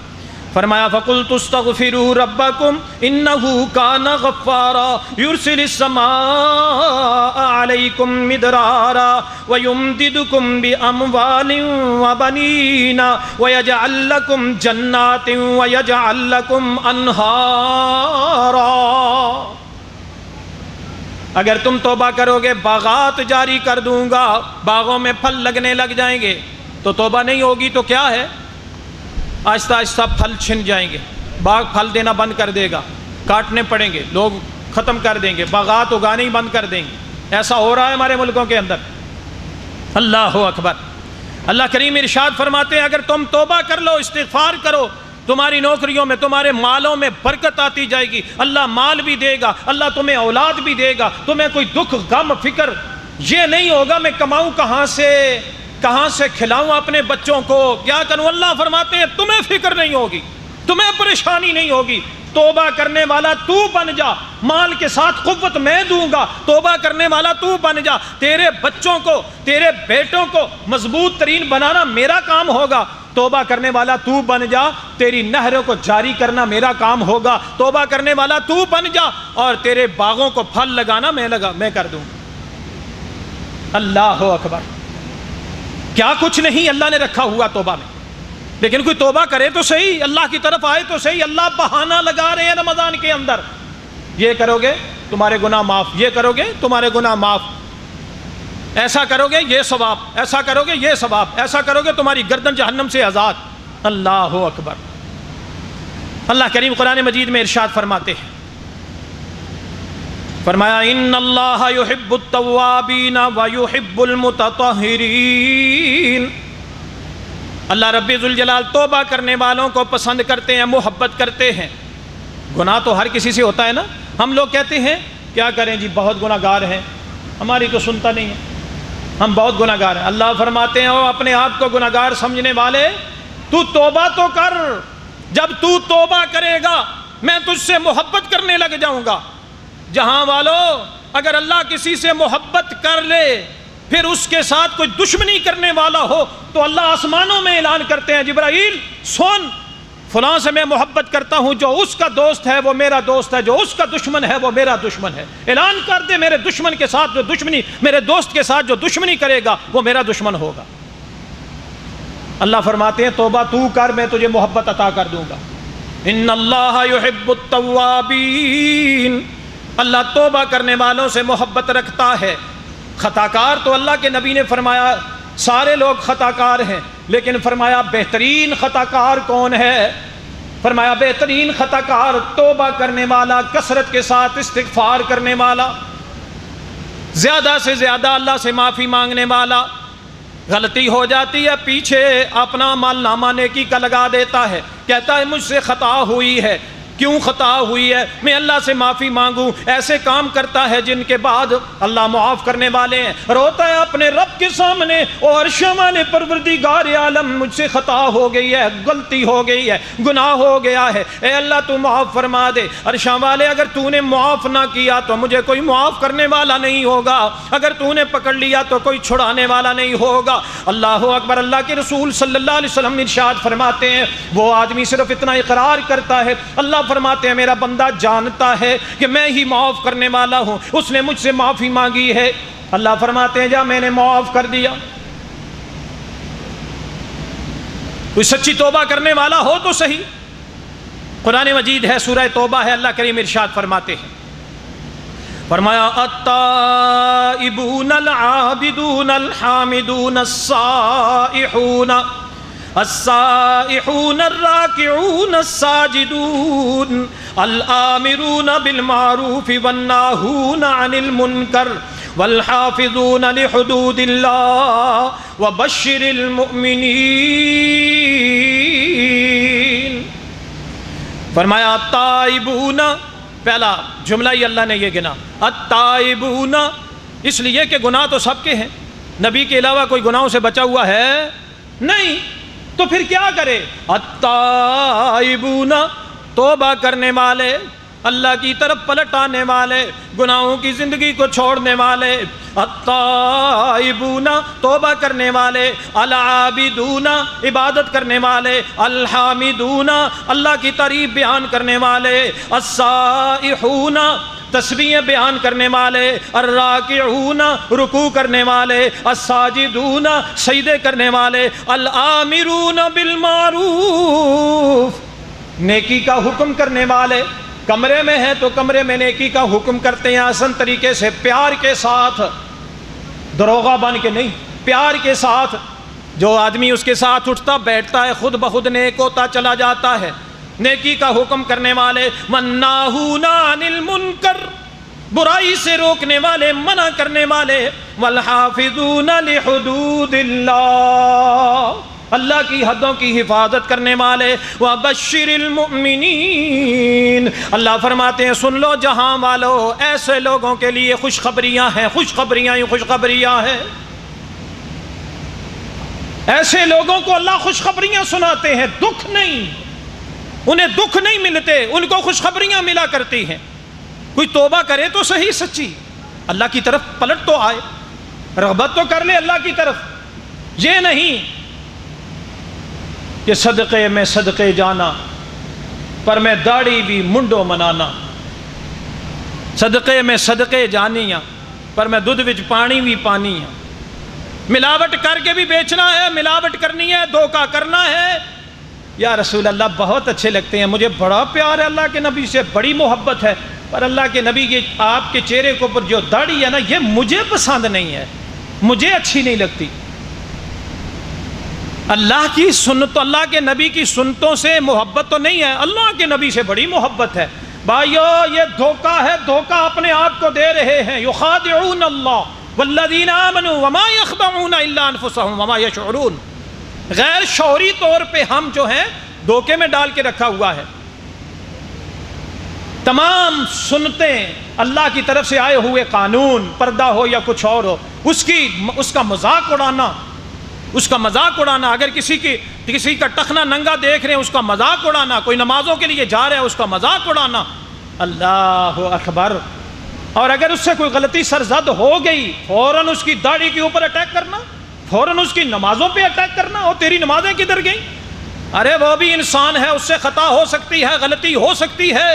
C: فرمایا فَقُلْتُ اسْتَغْفِرُوا رَبَّكُمْ إِنَّهُ كَانَ غَفَّارًا يُرْسِلِ السَّمَاءَ عَلَيْكُمْ مِدْرَارًا وَيُمْدِدْكُمْ بِأَمْوَالٍ وَبَنِينَ وَيَجْعَلْ لَكُمْ جَنَّاتٍ وَيَجْعَلْ لَكُمْ أَنْهَارًا۔ اگر تم توبہ کرو گے باغات جاری کر دوں گا، باغوں میں پھل لگنے لگ جائیں گے۔ تو توبہ نہیں ہوگی تو کیا ہے؟ آہستہ آہستہ پھل چھن جائیں گے، باغ پھل دینا بند کر دے گا، کاٹنے پڑیں گے، لوگ ختم کر دیں گے، باغات اگانے ہی بند کر دیں گے۔ ایسا ہو رہا ہے ہمارے ملکوں کے اندر۔ اللہ اکبر۔ اللہ کریم ارشاد فرماتے ہیں اگر تم توبہ کر لو، استغفار کرو، تمہاری نوکریوں میں، تمہارے مالوں میں برکت آتی جائے گی، اللہ مال بھی دے گا، اللہ تمہیں اولاد بھی دے گا، تمہیں کوئی دکھ غم فکر یہ نہیں ہوگا میں کماؤں کہاں سے کھلاؤں اپنے بچوں کو، کیا کروں۔ اللہ فرماتے ہیں تمہیں فکر نہیں ہوگی، تمہیں پریشانی نہیں ہوگی۔ توبہ کرنے والا تو بن جا، مال کے ساتھ قوت میں دوں گا، توبہ کرنے والا تو بن جا، تیرے بچوں کو، تیرے بیٹوں کو مضبوط ترین بنانا میرا کام ہوگا۔ توبہ کرنے والا تو بن جا، تیری نہروں کو جاری کرنا میرا کام ہوگا۔ توبہ کرنے والا تو بن جا اور تیرے باغوں کو پھل لگانا میں کر دوں۔ اللہ اکبر۔ کیا کچھ نہیں اللہ نے رکھا ہوا توبہ میں، لیکن کوئی توبہ کرے تو صحیح، اللہ کی طرف آئے تو صحیح۔ اللہ بہانہ لگا رہے ہیں رمضان کے اندر، یہ کرو گے تمہارے گناہ معاف، یہ کرو گے تمہارے گناہ معاف، ایسا کرو گے یہ ثواب، ایسا کرو گے یہ ثواب، ایسا کرو گے تمہاری گردن جہنم سے آزاد۔ اللہ اکبر۔ اللہ کریم قرآن مجید میں ارشاد فرماتے ہیں، فرمایا ان اللہ یحب التوابین ویحب المتطہرین۔ اللہ رب ذوالجلال توبہ کرنے والوں کو پسند کرتے ہیں، محبت کرتے ہیں۔ گناہ تو ہر کسی سے ہوتا ہے نا، ہم لوگ کہتے ہیں کیا کریں جی بہت گناہ گار ہیں، ہماری تو سنتا نہیں ہے، ہم بہت گناہ گار ہیں۔ اللہ فرماتے ہیں او اپنے آپ کو گناہ گار سمجھنے والے، تو توبہ تو کر، جب تو توبہ کرے گا میں تجھ سے محبت کرنے لگ جاؤں گا۔ جہاں والو اگر اللہ کسی سے محبت کر لے پھر اس کے ساتھ کوئی دشمنی کرنے والا ہو تو اللہ آسمانوں میں اعلان کرتے ہیں جبرائیل سن، فلاں سے میں محبت کرتا ہوں، جو اس کا دوست ہے وہ میرا دوست ہے، جو اس کا دشمن ہے وہ میرا دشمن ہے۔ اعلان کر دے میرے دشمن کے ساتھ جو دشمنی، میرے دوست کے ساتھ جو دشمنی کرے گا وہ میرا دشمن ہوگا۔ اللہ فرماتے ہیں توبہ تو کر، میں تجھے محبت عطا کر دوں گا۔ ان اللہ یحب التوابین، اللہ توبہ کرنے والوں سے محبت رکھتا ہے۔ خطاکار تو اللہ کے نبی نے فرمایا سارے لوگ خطاکار ہیں، لیکن فرمایا بہترین خطاکار کون ہے؟ فرمایا بہترین خطاکار توبہ کرنے والا، کثرت کے ساتھ استغفار کرنے والا، زیادہ سے زیادہ اللہ سے معافی مانگنے والا۔ غلطی ہو جاتی ہے پیچھے اپنا مال نامہ نیکی کا لگا دیتا ہے، کہتا ہے مجھ سے خطا ہوئی ہے، کیوں خطا ہوئی ہے میں اللہ سے معافی مانگوں، ایسے کام کرتا ہے جن کے بعد اللہ معاف کرنے والے ہیں، روتا ہے اپنے رب کے سامنے اور شمال پروردگار عالم مجھ سے خطا ہو گئی ہے، غلطی ہو گئی ہے، گناہ ہو گیا ہے، اے اللہ تو معاف فرما دے۔ عرشاں والے اگر تو نے معاف نہ کیا تو مجھے کوئی معاف کرنے والا نہیں ہوگا، اگر تو نے پکڑ لیا تو کوئی چھڑانے والا نہیں ہوگا۔ اللہ اکبر۔ اللہ کے رسول صلی اللہ علیہ وسلم ارشاد فرماتے ہیں وہ آدمی صرف اتنا اقرار کرتا ہے، اللہ فرماتے ہیں میرا بندہ جانتا ہے کہ میں ہی معاف کرنے والا ہوں، اس نے مجھ سے معافی مانگی ہے، اللہ فرماتے ہیں جا میں نے معاف کر دیا۔ کوئی سچی توبہ کرنے والا ہو تو صحیح۔ قرآن مجید ہے، سورہ توبہ ہے، اللہ کریم ارشاد فرماتے ہیں، فرمایا التائبون العابدون الحامدون السائحون السائحون الراکعون الساجدون الآمرون بالمعروف والناہون عن المنکر والحافظون لحدود اللہ وبشر المؤمنین۔ فرمایا التائبون، پہلا جملہ ہی اللہ نے یہ گنا، التائبون، اس لیے کہ گناہ تو سب کے ہیں، نبی کے علاوہ کوئی گناہوں سے بچا ہوا ہے نہیں، تو پھر کیا کرے؟ التائبون، توبہ کرنے والے، اللہ کی طرف پلٹ آنے والے، گناہوں کی زندگی کو چھوڑنے والے، التائبون، توبہ کرنے والے، العابدون، عبادت کرنے والے، الحامدون، اللہ کی تعریف بیان کرنے والے، السائحون، تسبیح بیان کرنے والے، الراکعون، رکوع کرنے والے، الساجدون، سجدے کرنے والے، الآمرون بالمعروف، نیکی کا حکم کرنے والے، کمرے میں ہے تو کمرے میں نیکی کا حکم کرتے ہیں آسان طریقے سے، پیار کے ساتھ، دروغہ بن کے نہیں، پیار کے ساتھ، جو آدمی اس کے ساتھ اٹھتا بیٹھتا ہے خود بخود نیک ہوتا چلا جاتا ہے، نیکی کا حکم کرنے والے، مناہون عن المنکر، برائی سے روکنے والے، منع کرنے والے، والحافظون لحدود اللہ، اللہ کی حدوں کی حفاظت کرنے والے، وبشر المؤمنین، اللہ فرماتے ہیں سن لو جہاں والو، ایسے لوگوں کے لیے خوشخبریاں ہیں، خوشخبریاں ہی خوشخبریاں ہیں، ایسے لوگوں کو اللہ خوشخبریاں سناتے ہیں، دکھ نہیں، انہیں دکھ نہیں ملتے، ان کو خوشخبریاں ملا کرتی ہیں۔ کوئی توبہ کرے تو صحیح سچی، اللہ کی طرف پلٹ تو آئے، رغبت تو کر لے اللہ کی طرف، یہ نہیں کہ صدقے میں صدقے جانا پر میں داڑھی بھی منڈو منانا، صدقے میں صدقے جانیاں پر میں دودھ وچ پانی بھی پانی ہے، ملاوٹ کر کے بھی بیچنا ہے، ملاوٹ کرنی ہے، دھوکہ کرنا ہے۔ یا رسول اللہ بہت اچھے لگتے ہیں، مجھے بڑا پیار ہے اللہ کے نبی سے، بڑی محبت ہے، پر اللہ کے نبی کے آپ کے چہرے کے اوپر جو داڑھی ہے نا، یہ مجھے پسند نہیں ہے، مجھے اچھی نہیں لگتی۔ اللہ کی سنت، اللہ کے نبی کی سنتوں سے محبت تو نہیں ہے، اللہ کے نبی سے بڑی محبت ہے۔ بھائیو یہ دھوکہ ہے، دھوکہ اپنے آپ کو دے رہے ہیں، یخادعون اللہ والذین آمنوا وما یخدعون الا انفسهم وما یشعرون، غیر شعوری طور پہ ہم جو ہیں دھوکے میں ڈال کے رکھا ہوا ہے۔ تمام سنتیں، اللہ کی طرف سے آئے ہوئے قانون، پردہ ہو یا کچھ اور ہو، اس کا مذاق اڑانا، اس کا مذاق اڑانا، اگر کسی کا ٹخنا ننگا دیکھ رہے ہیں اس کا مذاق اڑانا، کوئی نمازوں کے لیے جا رہا ہے اس کا مذاق اڑانا، اللہ اکبر۔ اور اگر اس سے کوئی غلطی سرزد ہو گئی فوراً اس کی داڑھی کے اوپر اٹیک کرنا، فوراً اس کی نمازوں پہ اٹیک کرنا، اور تیری نمازیں کدھر گئیں؟ ارے وہ بھی انسان ہے، اس سے خطا ہو سکتی ہے، غلطی ہو سکتی ہے،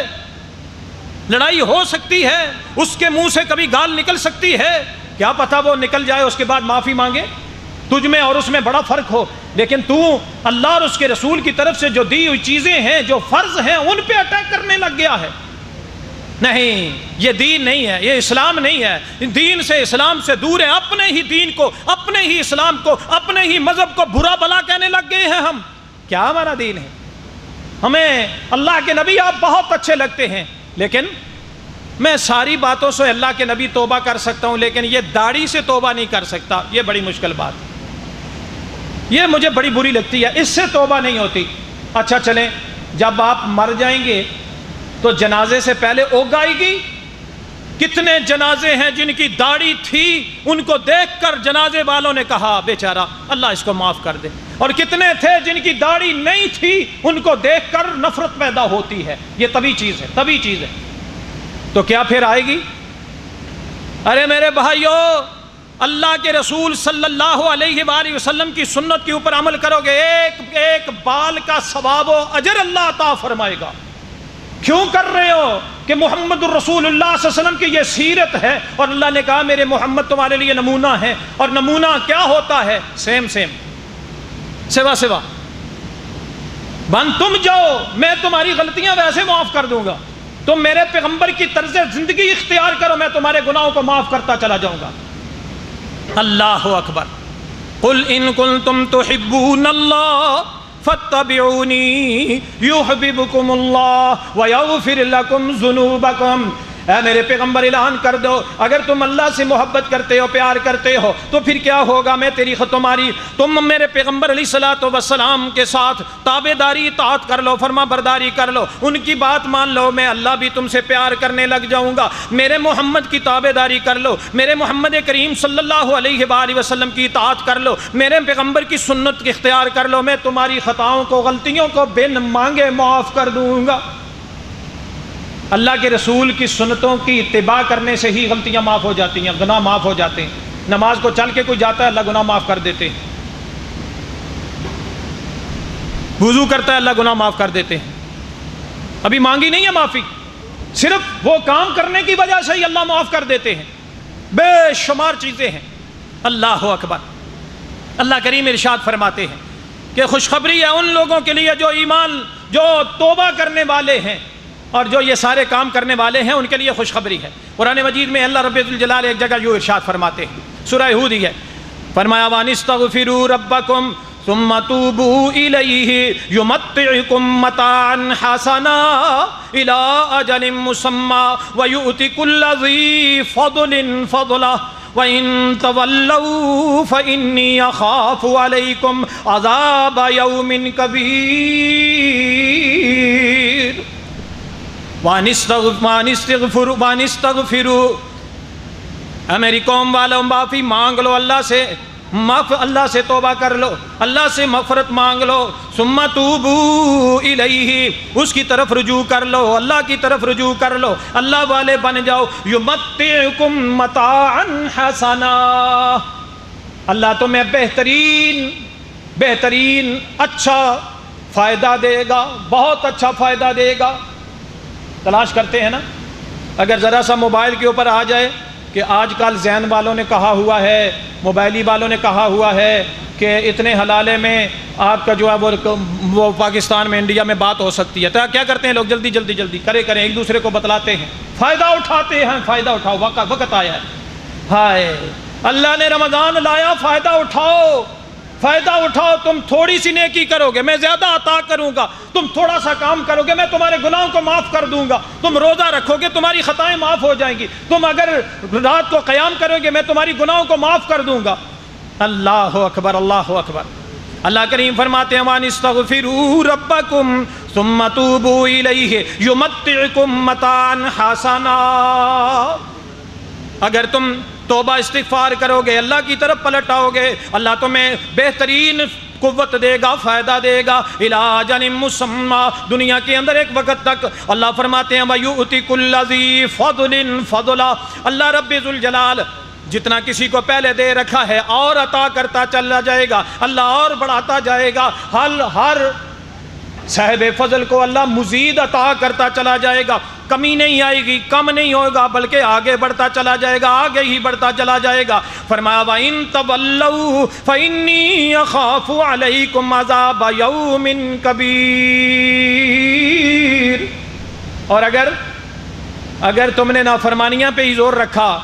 C: لڑائی ہو سکتی ہے، اس کے منہ سے کبھی گال نکل سکتی ہے، کیا پتہ وہ نکل جائے اس کے بعد معافی مانگے، تجھ میں اور اس میں بڑا فرق ہو، لیکن تو اللہ اور اس کے رسول کی طرف سے جو دی ہوئی چیزیں ہیں، جو فرض ہیں، ان پہ اٹیک کرنے لگ گیا ہے۔ نہیں، یہ دین نہیں ہے، یہ اسلام نہیں ہے، دین سے اسلام سے دور ہے، اپنے ہی دین کو، اپنے ہی اسلام کو، اپنے ہی مذہب کو برا بلا کہنے لگ گئے ہیں ہم۔ کیا ہمارا دین ہے؟ ہمیں اللہ کے نبی آپ بہت اچھے لگتے ہیں، لیکن میں ساری باتوں سے اللہ کے نبی توبہ کر سکتا ہوں، لیکن یہ داڑھی سے توبہ نہیں کر سکتا، یہ بڑی مشکل بات ہے، یہ مجھے بڑی بری لگتی ہے، اس سے توبہ نہیں ہوتی۔ اچھا چلیں، جب آپ مر جائیں گے تو جنازے سے پہلے اوگ آئے گی؟ کتنے جنازے ہیں جن کی داڑھی تھی، ان کو دیکھ کر جنازے والوں نے کہا بیچارہ اللہ اس کو معاف کر دے، اور کتنے تھے جن کی داڑھی نہیں تھی، ان کو دیکھ کر نفرت پیدا ہوتی ہے۔ یہ طبی چیز ہے، طبی چیز ہے، تو کیا پھر آئے گی؟ ارے میرے بھائیو، اللہ کے رسول صلی اللہ علیہ وآلہ وسلم کی سنت کے اوپر عمل کرو گے، ایک ایک بال کا ثواب و اجر اللہ عطا فرمائے گا۔ کیوں کر رہے ہو؟ کہ محمد الرسول اللہ صلی اللہ علیہ وسلم کی یہ سیرت ہے، اور اللہ نے کہا میرے محمد تمہارے لیے نمونہ ہے، اور نمونہ کیا ہوتا ہے؟ سیم سیم، سوا سوا، بن تم جاؤ، میں تمہاری غلطیاں ویسے معاف کر دوں گا، تم میرے پیغمبر کی طرز زندگی اختیار کرو، میں تمہارے گناہوں کو معاف کرتا چلا جاؤں گا۔ اللہ اکبر۔ قل ان کنتم تحبون اللہ فاتبعونی یحببکم اللہ ویغفر لکم ذنوبکم۔ اے میرے پیغمبر اعلان کر دو، اگر تم اللہ سے محبت کرتے ہو، پیار کرتے ہو تو پھر کیا ہوگا؟ میں تیری تمہاری تم میرے پیغمبر علیہ الصلوۃ والسلام کے ساتھ تابعداری اطاعت کر لو، فرما برداری کر لو، ان کی بات مان لو، میں اللہ بھی تم سے پیار کرنے لگ جاؤں گا۔ میرے محمد کی تابعداری کر لو، میرے محمد کریم صلی اللہ علیہ وآلہ وسلم کی اطاعت کر لو، میرے پیغمبر کی سنت کی اختیار کر لو، میں تمہاری خطاؤں کو، غلطیوں کو بن مانگے معاف کر دوں گا۔ اللہ کے رسول کی سنتوں کی اتباع کرنے سے ہی غلطیاں معاف ہو جاتی ہیں، گناہ معاف ہو جاتے ہیں۔ نماز کو چل کے کوئی جاتا ہے، اللہ گناہ معاف کر دیتے ہیں۔ وضو کرتا ہے، اللہ گناہ معاف کر دیتے ہیں۔ ابھی مانگی نہیں ہے معافی، صرف وہ کام کرنے کی وجہ سے ہی اللہ معاف کر دیتے ہیں۔ بے شمار چیزیں ہیں۔ اللہ اکبر۔ اللہ کریم ارشاد فرماتے ہیں کہ خوشخبری ہے ان لوگوں کے لیے جو ایمان، جو توبہ کرنے والے ہیں اور جو یہ سارے کام کرنے والے ہیں، ان کے لیے خوشخبری ہے۔ قرآن مجید میں اللہ رب الجلال ایک جگہ یوں ارشاد فرماتے ہیں، سورہ ہود ہی ہے، فرمایا وَانِسْتَغْفِرُوا رَبَّكُمْ ثُمَّ تُوبُوا إِلَيْهِ يُمَتِّعْكُمْ مَتَاعًا حَسَنًا إِلَىٰ أَجَلٍ مُّسَمًّى وَيُؤْتِ كُلَّ ذِي فَضْلٍ فَضْلَهُ وَإِن تَوَلَّوْا فَإِنِّي أَخَافُ عَلَيْكُمْ عَذَابَ يَوْمٍ كَبِيرٍ وَانِسْتَغْفِرُوا اے میری قوم والوں، معافی مانگ لو اللہ سے، اللہ سے توبہ کر لو، اللہ سے مغفرت مانگ لو، ثم توبوا الیہ، اس کی طرف رجوع کر لو، اللہ کی طرف رجوع کر لو، اللہ والے بن جاؤ، یمتعکم متاعا حسنا، اللہ تمہیں بہترین اچھا فائدہ دے گا، بہت اچھا فائدہ دے گا۔ تلاش کرتے ہیں نا، اگر ذرا سا موبائل کے اوپر آ جائے کہ آج کل زین والوں نے کہا ہوا ہے، موبائلی والوں نے کہا ہوا ہے کہ اتنے حلالے میں آپ کا جو ہے وہ پاکستان میں، انڈیا میں بات ہو سکتی ہے، تو کیا کرتے ہیں لوگ؟ جلدی کریں ایک دوسرے کو بتلاتے ہیں، فائدہ اٹھاتے ہیں۔ فائدہ اٹھاؤ، وقت آیا ہے، ہائے اللہ نے رمضان لایا، فائدہ اٹھاؤ، فائدہ اٹھاؤ۔ تم تھوڑی سی نیکی کرو گے، میں زیادہ عطا کروں گا، تم تھوڑا سا کام کرو گے، میں تمہارے گناہوں کو معاف کر دوں گا، تم روزہ رکھو گے، تمہاری خطائیں معاف ہو جائیں گی، تم اگر رات کو قیام کرو گے، میں تمہاری گناہوں کو معاف کر دوں گا۔ اللہ اکبر، اللہ اکبر۔ اللہ کریم فرماتے ہیں وَانِسْتَغْفِرُوا رَبَّكُمْ ثُمَّ تُوبُوا إِلَيْهِ يُمَتِّعْكُمْ مَتَاعًا حَسَنًا، اگر تم توبہ استغفار کرو گے، اللہ کی طرف پلٹ آؤ گے، اللہ تمہیں بہترین قوت دے گا، فائدہ دے گا، اِلَىٰ أَجَلٍ مُّسَمًّى، دنیا کے اندر ایک وقت تک۔ اللہ فرماتے ہیں وَيُؤْتِ كُلَّ ذِي فَضْلٍ فَضْلَهُ، اللہ رب ذوالجلال جتنا کسی کو پہلے دے رکھا ہے اور عطا کرتا چلا جائے گا، اللہ اور بڑھاتا جائے گا، ہر صاحب فضل کو اللہ مزید عطا کرتا چلا جائے گا، کمی نہیں آئے گی، کم نہیں ہوگا، بلکہ آگے بڑھتا چلا جائے گا، آگے ہی بڑھتا چلا جائے گا۔ فرمایا وَإِن تَوَلَّوْا فَإِنِّي أَخَافُ عَلَيْكُمْ عَذَابَ يَوْمٍ كَبِيرٍ، اور اگر تم نے نافرمانیاں پہ ہی زور رکھا،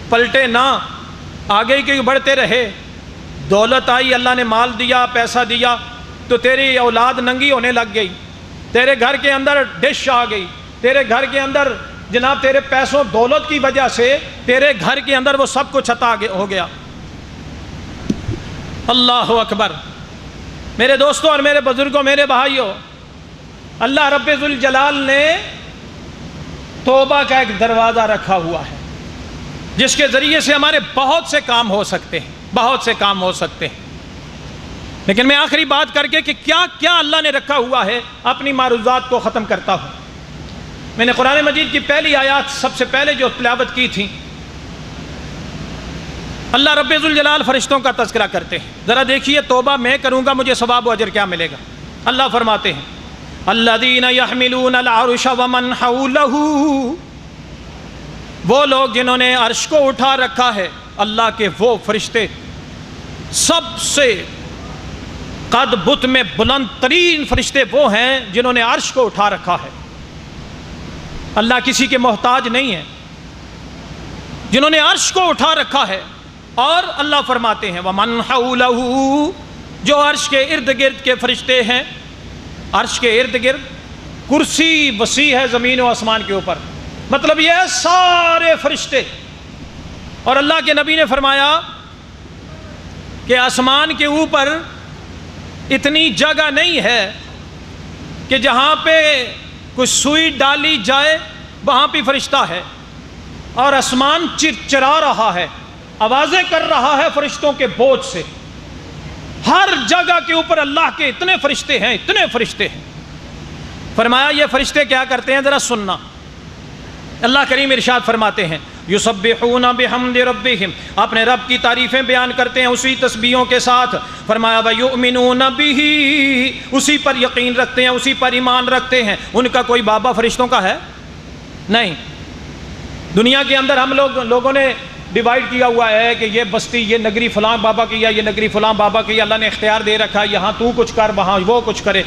C: پلٹے نہ، آگے ہی بڑھتے رہے، دولت آئی، اللہ نے مال دیا، پیسہ دیا، تو تیری اولاد ننگی ہونے لگ گئی، تیرے گھر کے اندر ڈش آ گئی، تیرے گھر کے اندر جناب تیرے پیسوں دولت کی وجہ سے تیرے گھر کے اندر وہ سب کچھ عطا ہو گیا۔ اللہ اکبر۔ میرے دوستوں اور میرے بزرگوں، میرے بھائیوں، اللہ رب ذوالجلال نے توبہ کا ایک دروازہ رکھا ہوا ہے جس کے ذریعے سے ہمارے بہت سے کام ہو سکتے ہیں، بہت سے کام ہو سکتے ہیں۔ لیکن میں آخری بات کر کے کہ کیا اللہ نے رکھا ہوا ہے، اپنی معروضات کو ختم کرتا ہوں۔ میں نے قرآن مجید کی پہلی آیات سب سے پہلے جو تلاوت کی تھی، اللہ رب ذوالجلال فرشتوں کا تذکرہ کرتے ہیں۔ ذرا دیکھیے، توبہ میں کروں گا، مجھے ثواب و اجر کیا ملے گا۔ اللہ فرماتے ہیں الذین یحملون العرش ومن حولہ، وہ لوگ جنہوں نے عرش کو اٹھا رکھا ہے، اللہ کے وہ فرشتے، سب سے قد بت میں بلند ترین فرشتے وہ ہیں جنہوں نے عرش کو اٹھا رکھا ہے۔ اللہ کسی کے محتاج نہیں ہے، جنہوں نے عرش کو اٹھا رکھا ہے۔ اور اللہ فرماتے ہیں وَمَنْ حَوْلَهُ، جو عرش کے ارد گرد کے فرشتے ہیں، عرش کے ارد گرد کرسی وسیع ہے زمین و آسمان کے اوپر، مطلب یہ ہے سارے فرشتے. اور اللہ کے نبی نے فرمایا کہ آسمان کے اوپر اتنی جگہ نہیں ہے کہ جہاں پہ کوئی سوئی ڈالی جائے وہاں پہ فرشتہ ہے. اور آسمان چرچرا رہا ہے، آوازیں کر رہا ہے فرشتوں کے بوجھ سے. ہر جگہ کے اوپر اللہ کے اتنے فرشتے ہیں، اتنے فرشتے ہیں. فرمایا یہ فرشتے کیا کرتے ہیں، ذرا سننا. اللہ کریم ارشاد فرماتے ہیں یسبحون بحمد ربہم، اپنے رب کی تعریفیں بیان کرتے ہیں اسی تسبیحوں کے ساتھ. فرمایا ویؤمنون بہ، اسی پر یقین رکھتے ہیں، اسی پر ایمان رکھتے ہیں. ان کا کوئی بابا فرشتوں کا ہے نہیں. دنیا کے اندر ہم لوگوں نے ڈیوائیڈ کیا ہوا ہے کہ یہ بستی، یہ نگری فلاں بابا کی ہے، یہ نگری فلاں بابا کی. اللہ نے اختیار دے رکھا ہے، یہاں تو کچھ کر وہاں وہ کچھ کرے.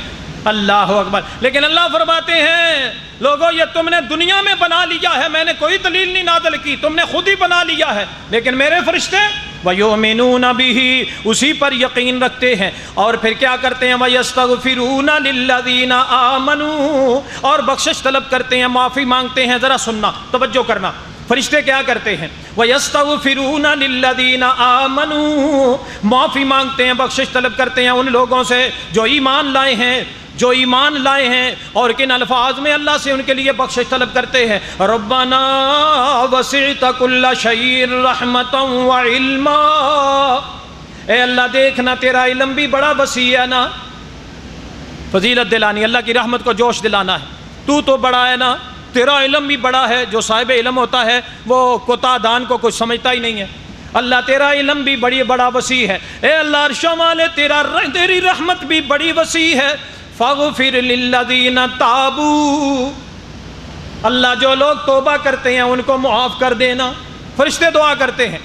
C: اللہ اکبر. لیکن اللہ فرماتے ہیں لوگوں یہ تم نے دنیا میں بنا لیا ہے، میں نے کوئی دلیل نہیں نازل کی، تم نے خود ہی بنا لیا ہے. لیکن میرے فرشتے وَيُؤْمِنُونَ بِهِ، اسی پر یقین رکھتے ہیں. اور پھر کیا کرتے ہیں وَيَسْتَغْفِرُونَ لِلَّذِينَ آمَنُوا، اور بخشش طلب کرتے ہیں، معافی مانگتے ہیں. ذرا سننا، توجہ کرنا. فرشتے کیا کرتے ہیں وَيَسْتَغْفِرُونَ لِلَّذِينَ آمَنُوا، معافی مانگتے ہیں، بخشش طلب کرتے ہیں ان لوگوں سے جو ایمان لائے ہیں، جو ایمان لائے ہیں. اور کن الفاظ میں اللہ سے ان کے لیے بخشش طلب کرتے ہیں ربنا وسعت كل شيء رحمتا وعلما، اے اللہ دیکھنا تیرا علم بھی بڑا وسیع ہے نا. فضیلت دلانی، اللہ کی رحمت کو جوش دلانا ہے. تو بڑا ہے نا، تیرا علم بھی بڑا ہے. جو صاحب علم ہوتا ہے وہ کوتا دان کو کچھ سمجھتا ہی نہیں ہے. اللہ تیرا علم بھی بڑا وسیع ہے. اے اللہ عرشوں والے تیری رحمت بھی بڑی وسیع ہے. فاغفر للذین تابوا، اللہ جو لوگ توبہ کرتے ہیں ان کو معاف کر دینا. فرشتے دعا کرتے ہیں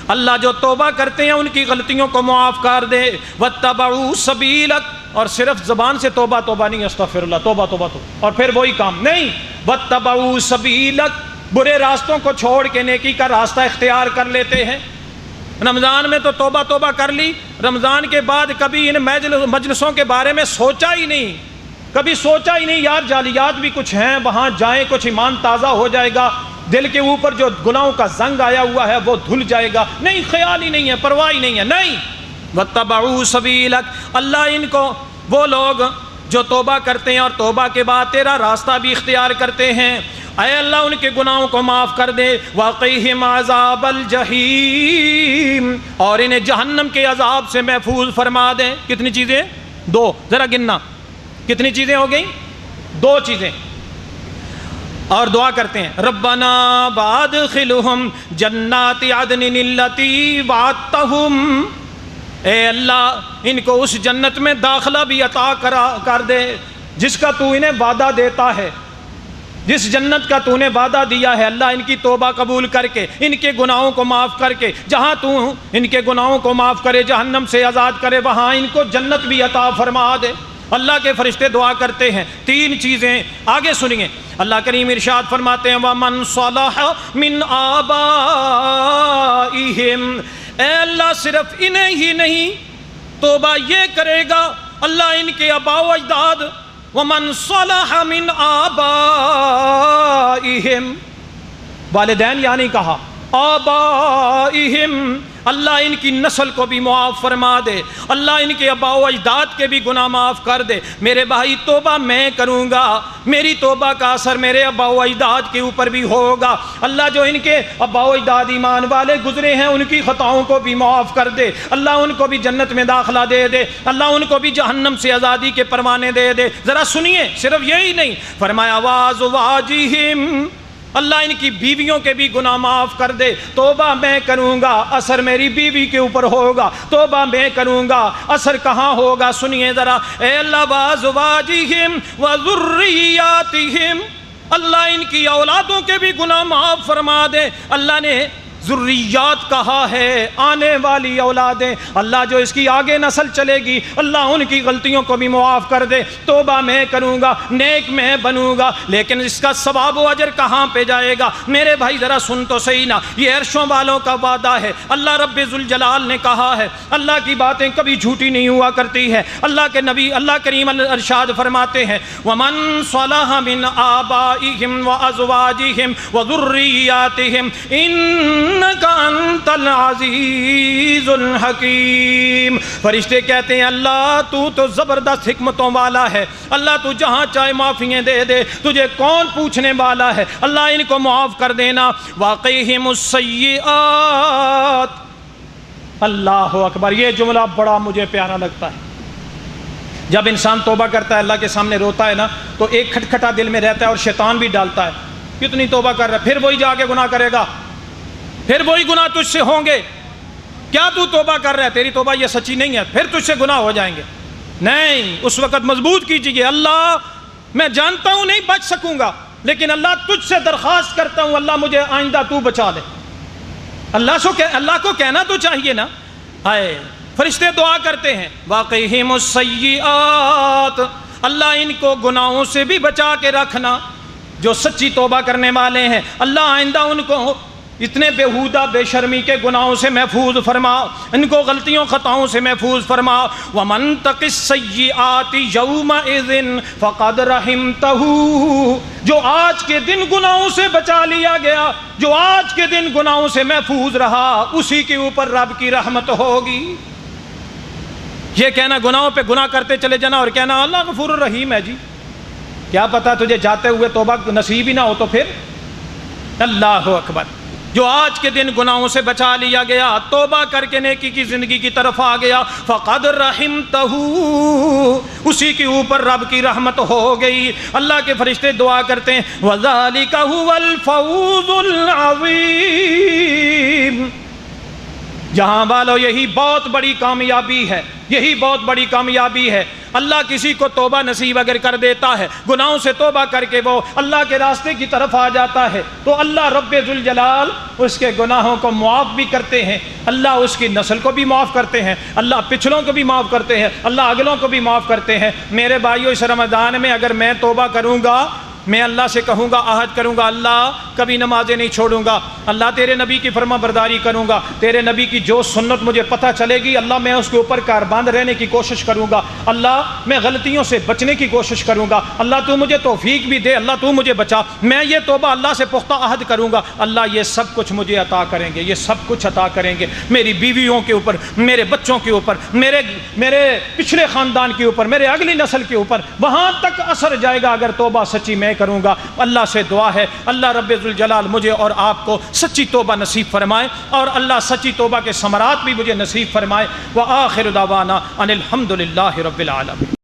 C: اللہ جو توبہ کرتے ہیں ان کی غلطیوں کو معاف کر دے. واتبعوا سبیلک، اور صرف زبان سے توبہ نہیں، استغفر اللہ، توبہ اور پھر وہی کام نہیں. واتبعوا سبیلک، برے راستوں کو چھوڑ کے نیکی کا راستہ اختیار کر لیتے ہیں. رمضان میں تو توبہ کر لی، رمضان کے بعد کبھی ان مجلسوں کے بارے میں سوچا ہی نہیں یار جالیات بھی کچھ ہیں، وہاں جائیں کچھ ایمان تازہ ہو جائے گا، دل کے اوپر جو گناہوں کا زنگ آیا ہوا ہے وہ دھل جائے گا. نہیں، خیال ہی نہیں ہے، پرواہ ہی نہیں ہے. نہیں، واتبعوا سبیلک، اللہ ان کو وہ لوگ جو توبہ کرتے ہیں اور توبہ کے بعد تیرا راستہ بھی اختیار کرتے ہیں، اے اللہ ان کے گناہوں کو معاف کر دے. وَقِهِمْ عَذَابَ الْجَحِيمِ، اور انہیں جہنم کے عذاب سے محفوظ فرما دیں. کتنی چیزیں؟ 2. ذرا گننا کتنی چیزیں ہو گئیں؟ 2 چیزیں. اور دعا کرتے ہیں ربنا وادخلہم جنات عدن التی وعدتہم، اے اللہ ان کو اس جنت میں داخلہ بھی عطا کر دے جس کا تو انہیں وعدہ دیتا ہے. جس جنت کا تو نے وعدہ دیا ہے اللہ ان کی توبہ قبول کر کے، ان کے گناہوں کو معاف کر کے، جہاں تو ان کے گناہوں کو معاف کرے، جہنم سے آزاد کرے، وہاں ان کو جنت بھی عطا فرما دے. اللہ کے فرشتے دعا کرتے ہیں. 3 چیزیں آگے سنیے. اللہ کریم ارشاد فرماتے ہیں وَمَنْ صَلَحَ مِنْ آبَائِهِمْ، اے اللہ صرف انہیں ہی نہیں توبہ یہ کرے گا اللہ ان کے آباء و اجداد. وَمَنْ صَلَحَ مِنْ آبَائِهِمْ، والدین یعنی کہا آبائہم، اللہ ان کی نسل کو بھی معاف فرما دے، اللہ ان کے آباء و اجداد کے بھی گناہ معاف کر دے. میرے بھائی توبہ میں کروں گا، میری توبہ کا اثر میرے آباء و اجداد کے اوپر بھی ہوگا. اللہ جو ان کے آباء و اجداد ایمان والے گزرے ہیں ان کی خطاؤں کو بھی معاف کر دے، اللہ ان کو بھی جنت میں داخلہ دے دے، اللہ ان کو بھی جہنم سے آزادی کے پروانے دے دے. ذرا سنیے، صرف یہی نہیں فرمایا وَأَزْوَاجِهِمْ، اللہ ان کی بیویوں کے بھی گناہ معاف کر دے. توبہ میں کروں گا، اثر میری بیوی کے اوپر ہوگا. توبہ میں کروں گا، اثر کہاں ہوگا؟ سنیے ذرا. اے اللہ وَأَزْوَاجِهِمْ وَذُرِّيَّاتِهِمْ، اللہ ان کی اولادوں کے بھی گناہ معاف فرما دے. اللہ نے ذریات کہا ہے، آنے والی اولادیں، اللہ جو اس کی آگے نسل چلے گی اللہ ان کی غلطیوں کو بھی معاف کر دے، توبہ میں کروں گا، نیک میں بنوں گا، لیکن اس کا ثواب و اجر کہاں پہ جائے گا؟ میرے بھائی ذرا سن تو صحیح نا، یہ عرشوں والوں کا وعدہ ہے، اللہ رب ذوالجلال نے کہا ہے، اللہ کی باتیں کبھی جھوٹی نہیں ہوا کرتی ہے، اللہ کے نبی اللہ کریم ارشاد فرماتے ہیں وَمَن صَلَحَ مِنْ آبَائِهِمْ وَأَزْوَاجِهِمْ وَذُرِّيَّاتِهِمْ إِنَّكَ أَنْتَ الْعَزِيزُ الْحَكِيمُ۔ فرشتے کہتے ہیں اللہ تو زبردست حکمتوں والا ہے، اللہ تو جہاں چاہے معافیاں دے دے، تجھے کون پوچھنے والا ہے، اللہ ان کو معاف کر دینا۔ وَقِهِمُ السَّيِّئَاتِ، اللہ اکبر، یہ جملہ بڑا مجھے پیارا لگتا ہے۔ جب انسان توبہ کرتا ہے اللہ کے سامنے روتا ہے نا تو ایک کھٹکھٹا دل میں رہتا ہے اور شیطان بھی ڈالتا ہے، کتنی توبہ کر رہا ہے، پھر وہی جا کے گناہ کرے گا، پھر وہی گناہ تجھ سے ہوں گے، کیا تو توبہ کر رہا ہے، تیری توبہ یہ سچی نہیں ہے، پھر تجھ سے گناہ ہو جائیں گے۔ نہیں، اس وقت مضبوط کیجیے، اللہ میں جانتا ہوں نہیں بچ سکوں گا، لیکن اللہ تجھ سے درخواست کرتا ہوں اللہ مجھے آئندہ تو بچا دے۔ اللہ کو کہنا تو چاہیے نا۔ آئے فرشتے دعا کرتے ہیں واقعہم السیئات، اللہ ان کو گناہوں سے بھی بچا کے رکھنا، جو سچی توبہ کرنے والے ہیں اللہ آئندہ ان کو اتنے بےہودہ بے شرمی کے گناہوں سے محفوظ فرما، ان کو غلطیوں خطاؤں سے محفوظ فرما۔ وَمَن تَقِ السَّيِّئَاتِ يَوْمَئِذٍ فَقَدْ رَحِمْتَهُ، جو آج کے دن گناہوں سے بچا لیا گیا، جو آج کے دن گناہوں سے محفوظ رہا، اسی کے اوپر رب کی رحمت ہوگی۔ یہ کہنا گناہوں پہ گناہ کرتے چلے جانا اور کہنا اللہ غفور الرحیم ہے، جی کیا پتا تجھے جاتے ہوئے توبہ نصیب ہی نہ ہو تو پھر۔ اللہ اکبر، جو آج کے دن گناہوں سے بچا لیا گیا، توبہ کر کے نیکی کی زندگی کی طرف آ گیا، فقد رحمتہ، اسی کے اوپر رب کی رحمت ہو گئی۔ اللہ کے فرشتے دعا کرتے ہیں وَذَلِكَ هُوَ الْفَوْزُ الْعَظِيمُ، جہاں والو یہی بہت بڑی کامیابی ہے، یہی بہت بڑی کامیابی ہے۔ اللہ کسی کو توبہ نصیب اگر کر دیتا ہے، گناہوں سے توبہ کر کے وہ اللہ کے راستے کی طرف آ جاتا ہے، تو اللہ رب ذوالجلال اس کے گناہوں کو معاف بھی کرتے ہیں، اللہ اس کی نسل کو بھی معاف کرتے ہیں، اللہ پچھلوں کو بھی معاف کرتے ہیں، اللہ اگلوں کو بھی معاف کرتے ہیں۔ میرے بھائیو، اس رمضان میں اگر میں توبہ کروں گا، میں اللہ سے کہوں گا، عہد کروں گا اللہ کبھی نمازیں نہیں چھوڑوں گا، اللہ تیرے نبی کی فرما برداری کروں گا، تیرے نبی کی جو سنت مجھے پتہ چلے گی اللہ میں اس کے اوپر کاربند رہنے کی کوشش کروں گا، اللہ میں غلطیوں سے بچنے کی کوشش کروں گا، اللہ تو مجھے توفیق بھی دے، اللہ تو مجھے بچا، میں یہ توبہ اللہ سے پختہ عہد کروں گا، اللہ یہ سب کچھ مجھے عطا کریں گے، یہ سب کچھ عطا کریں گے، میری بیویوں کے اوپر، میرے بچوں کے اوپر، میرے پچھلے خاندان کے اوپر، میرے اگلی نسل کے اوپر، وہاں تک اثر جائے گا اگر توبہ سچی میں کروں گا۔ اللہ سے دعا ہے اللہ رب ذوالجلال مجھے اور آپ کو سچی توبہ نصیب فرمائے، اور اللہ سچی توبہ کے ثمرات بھی مجھے نصیب فرمائے۔ وآخر دعوانا ان الحمد للہ رب العالمین۔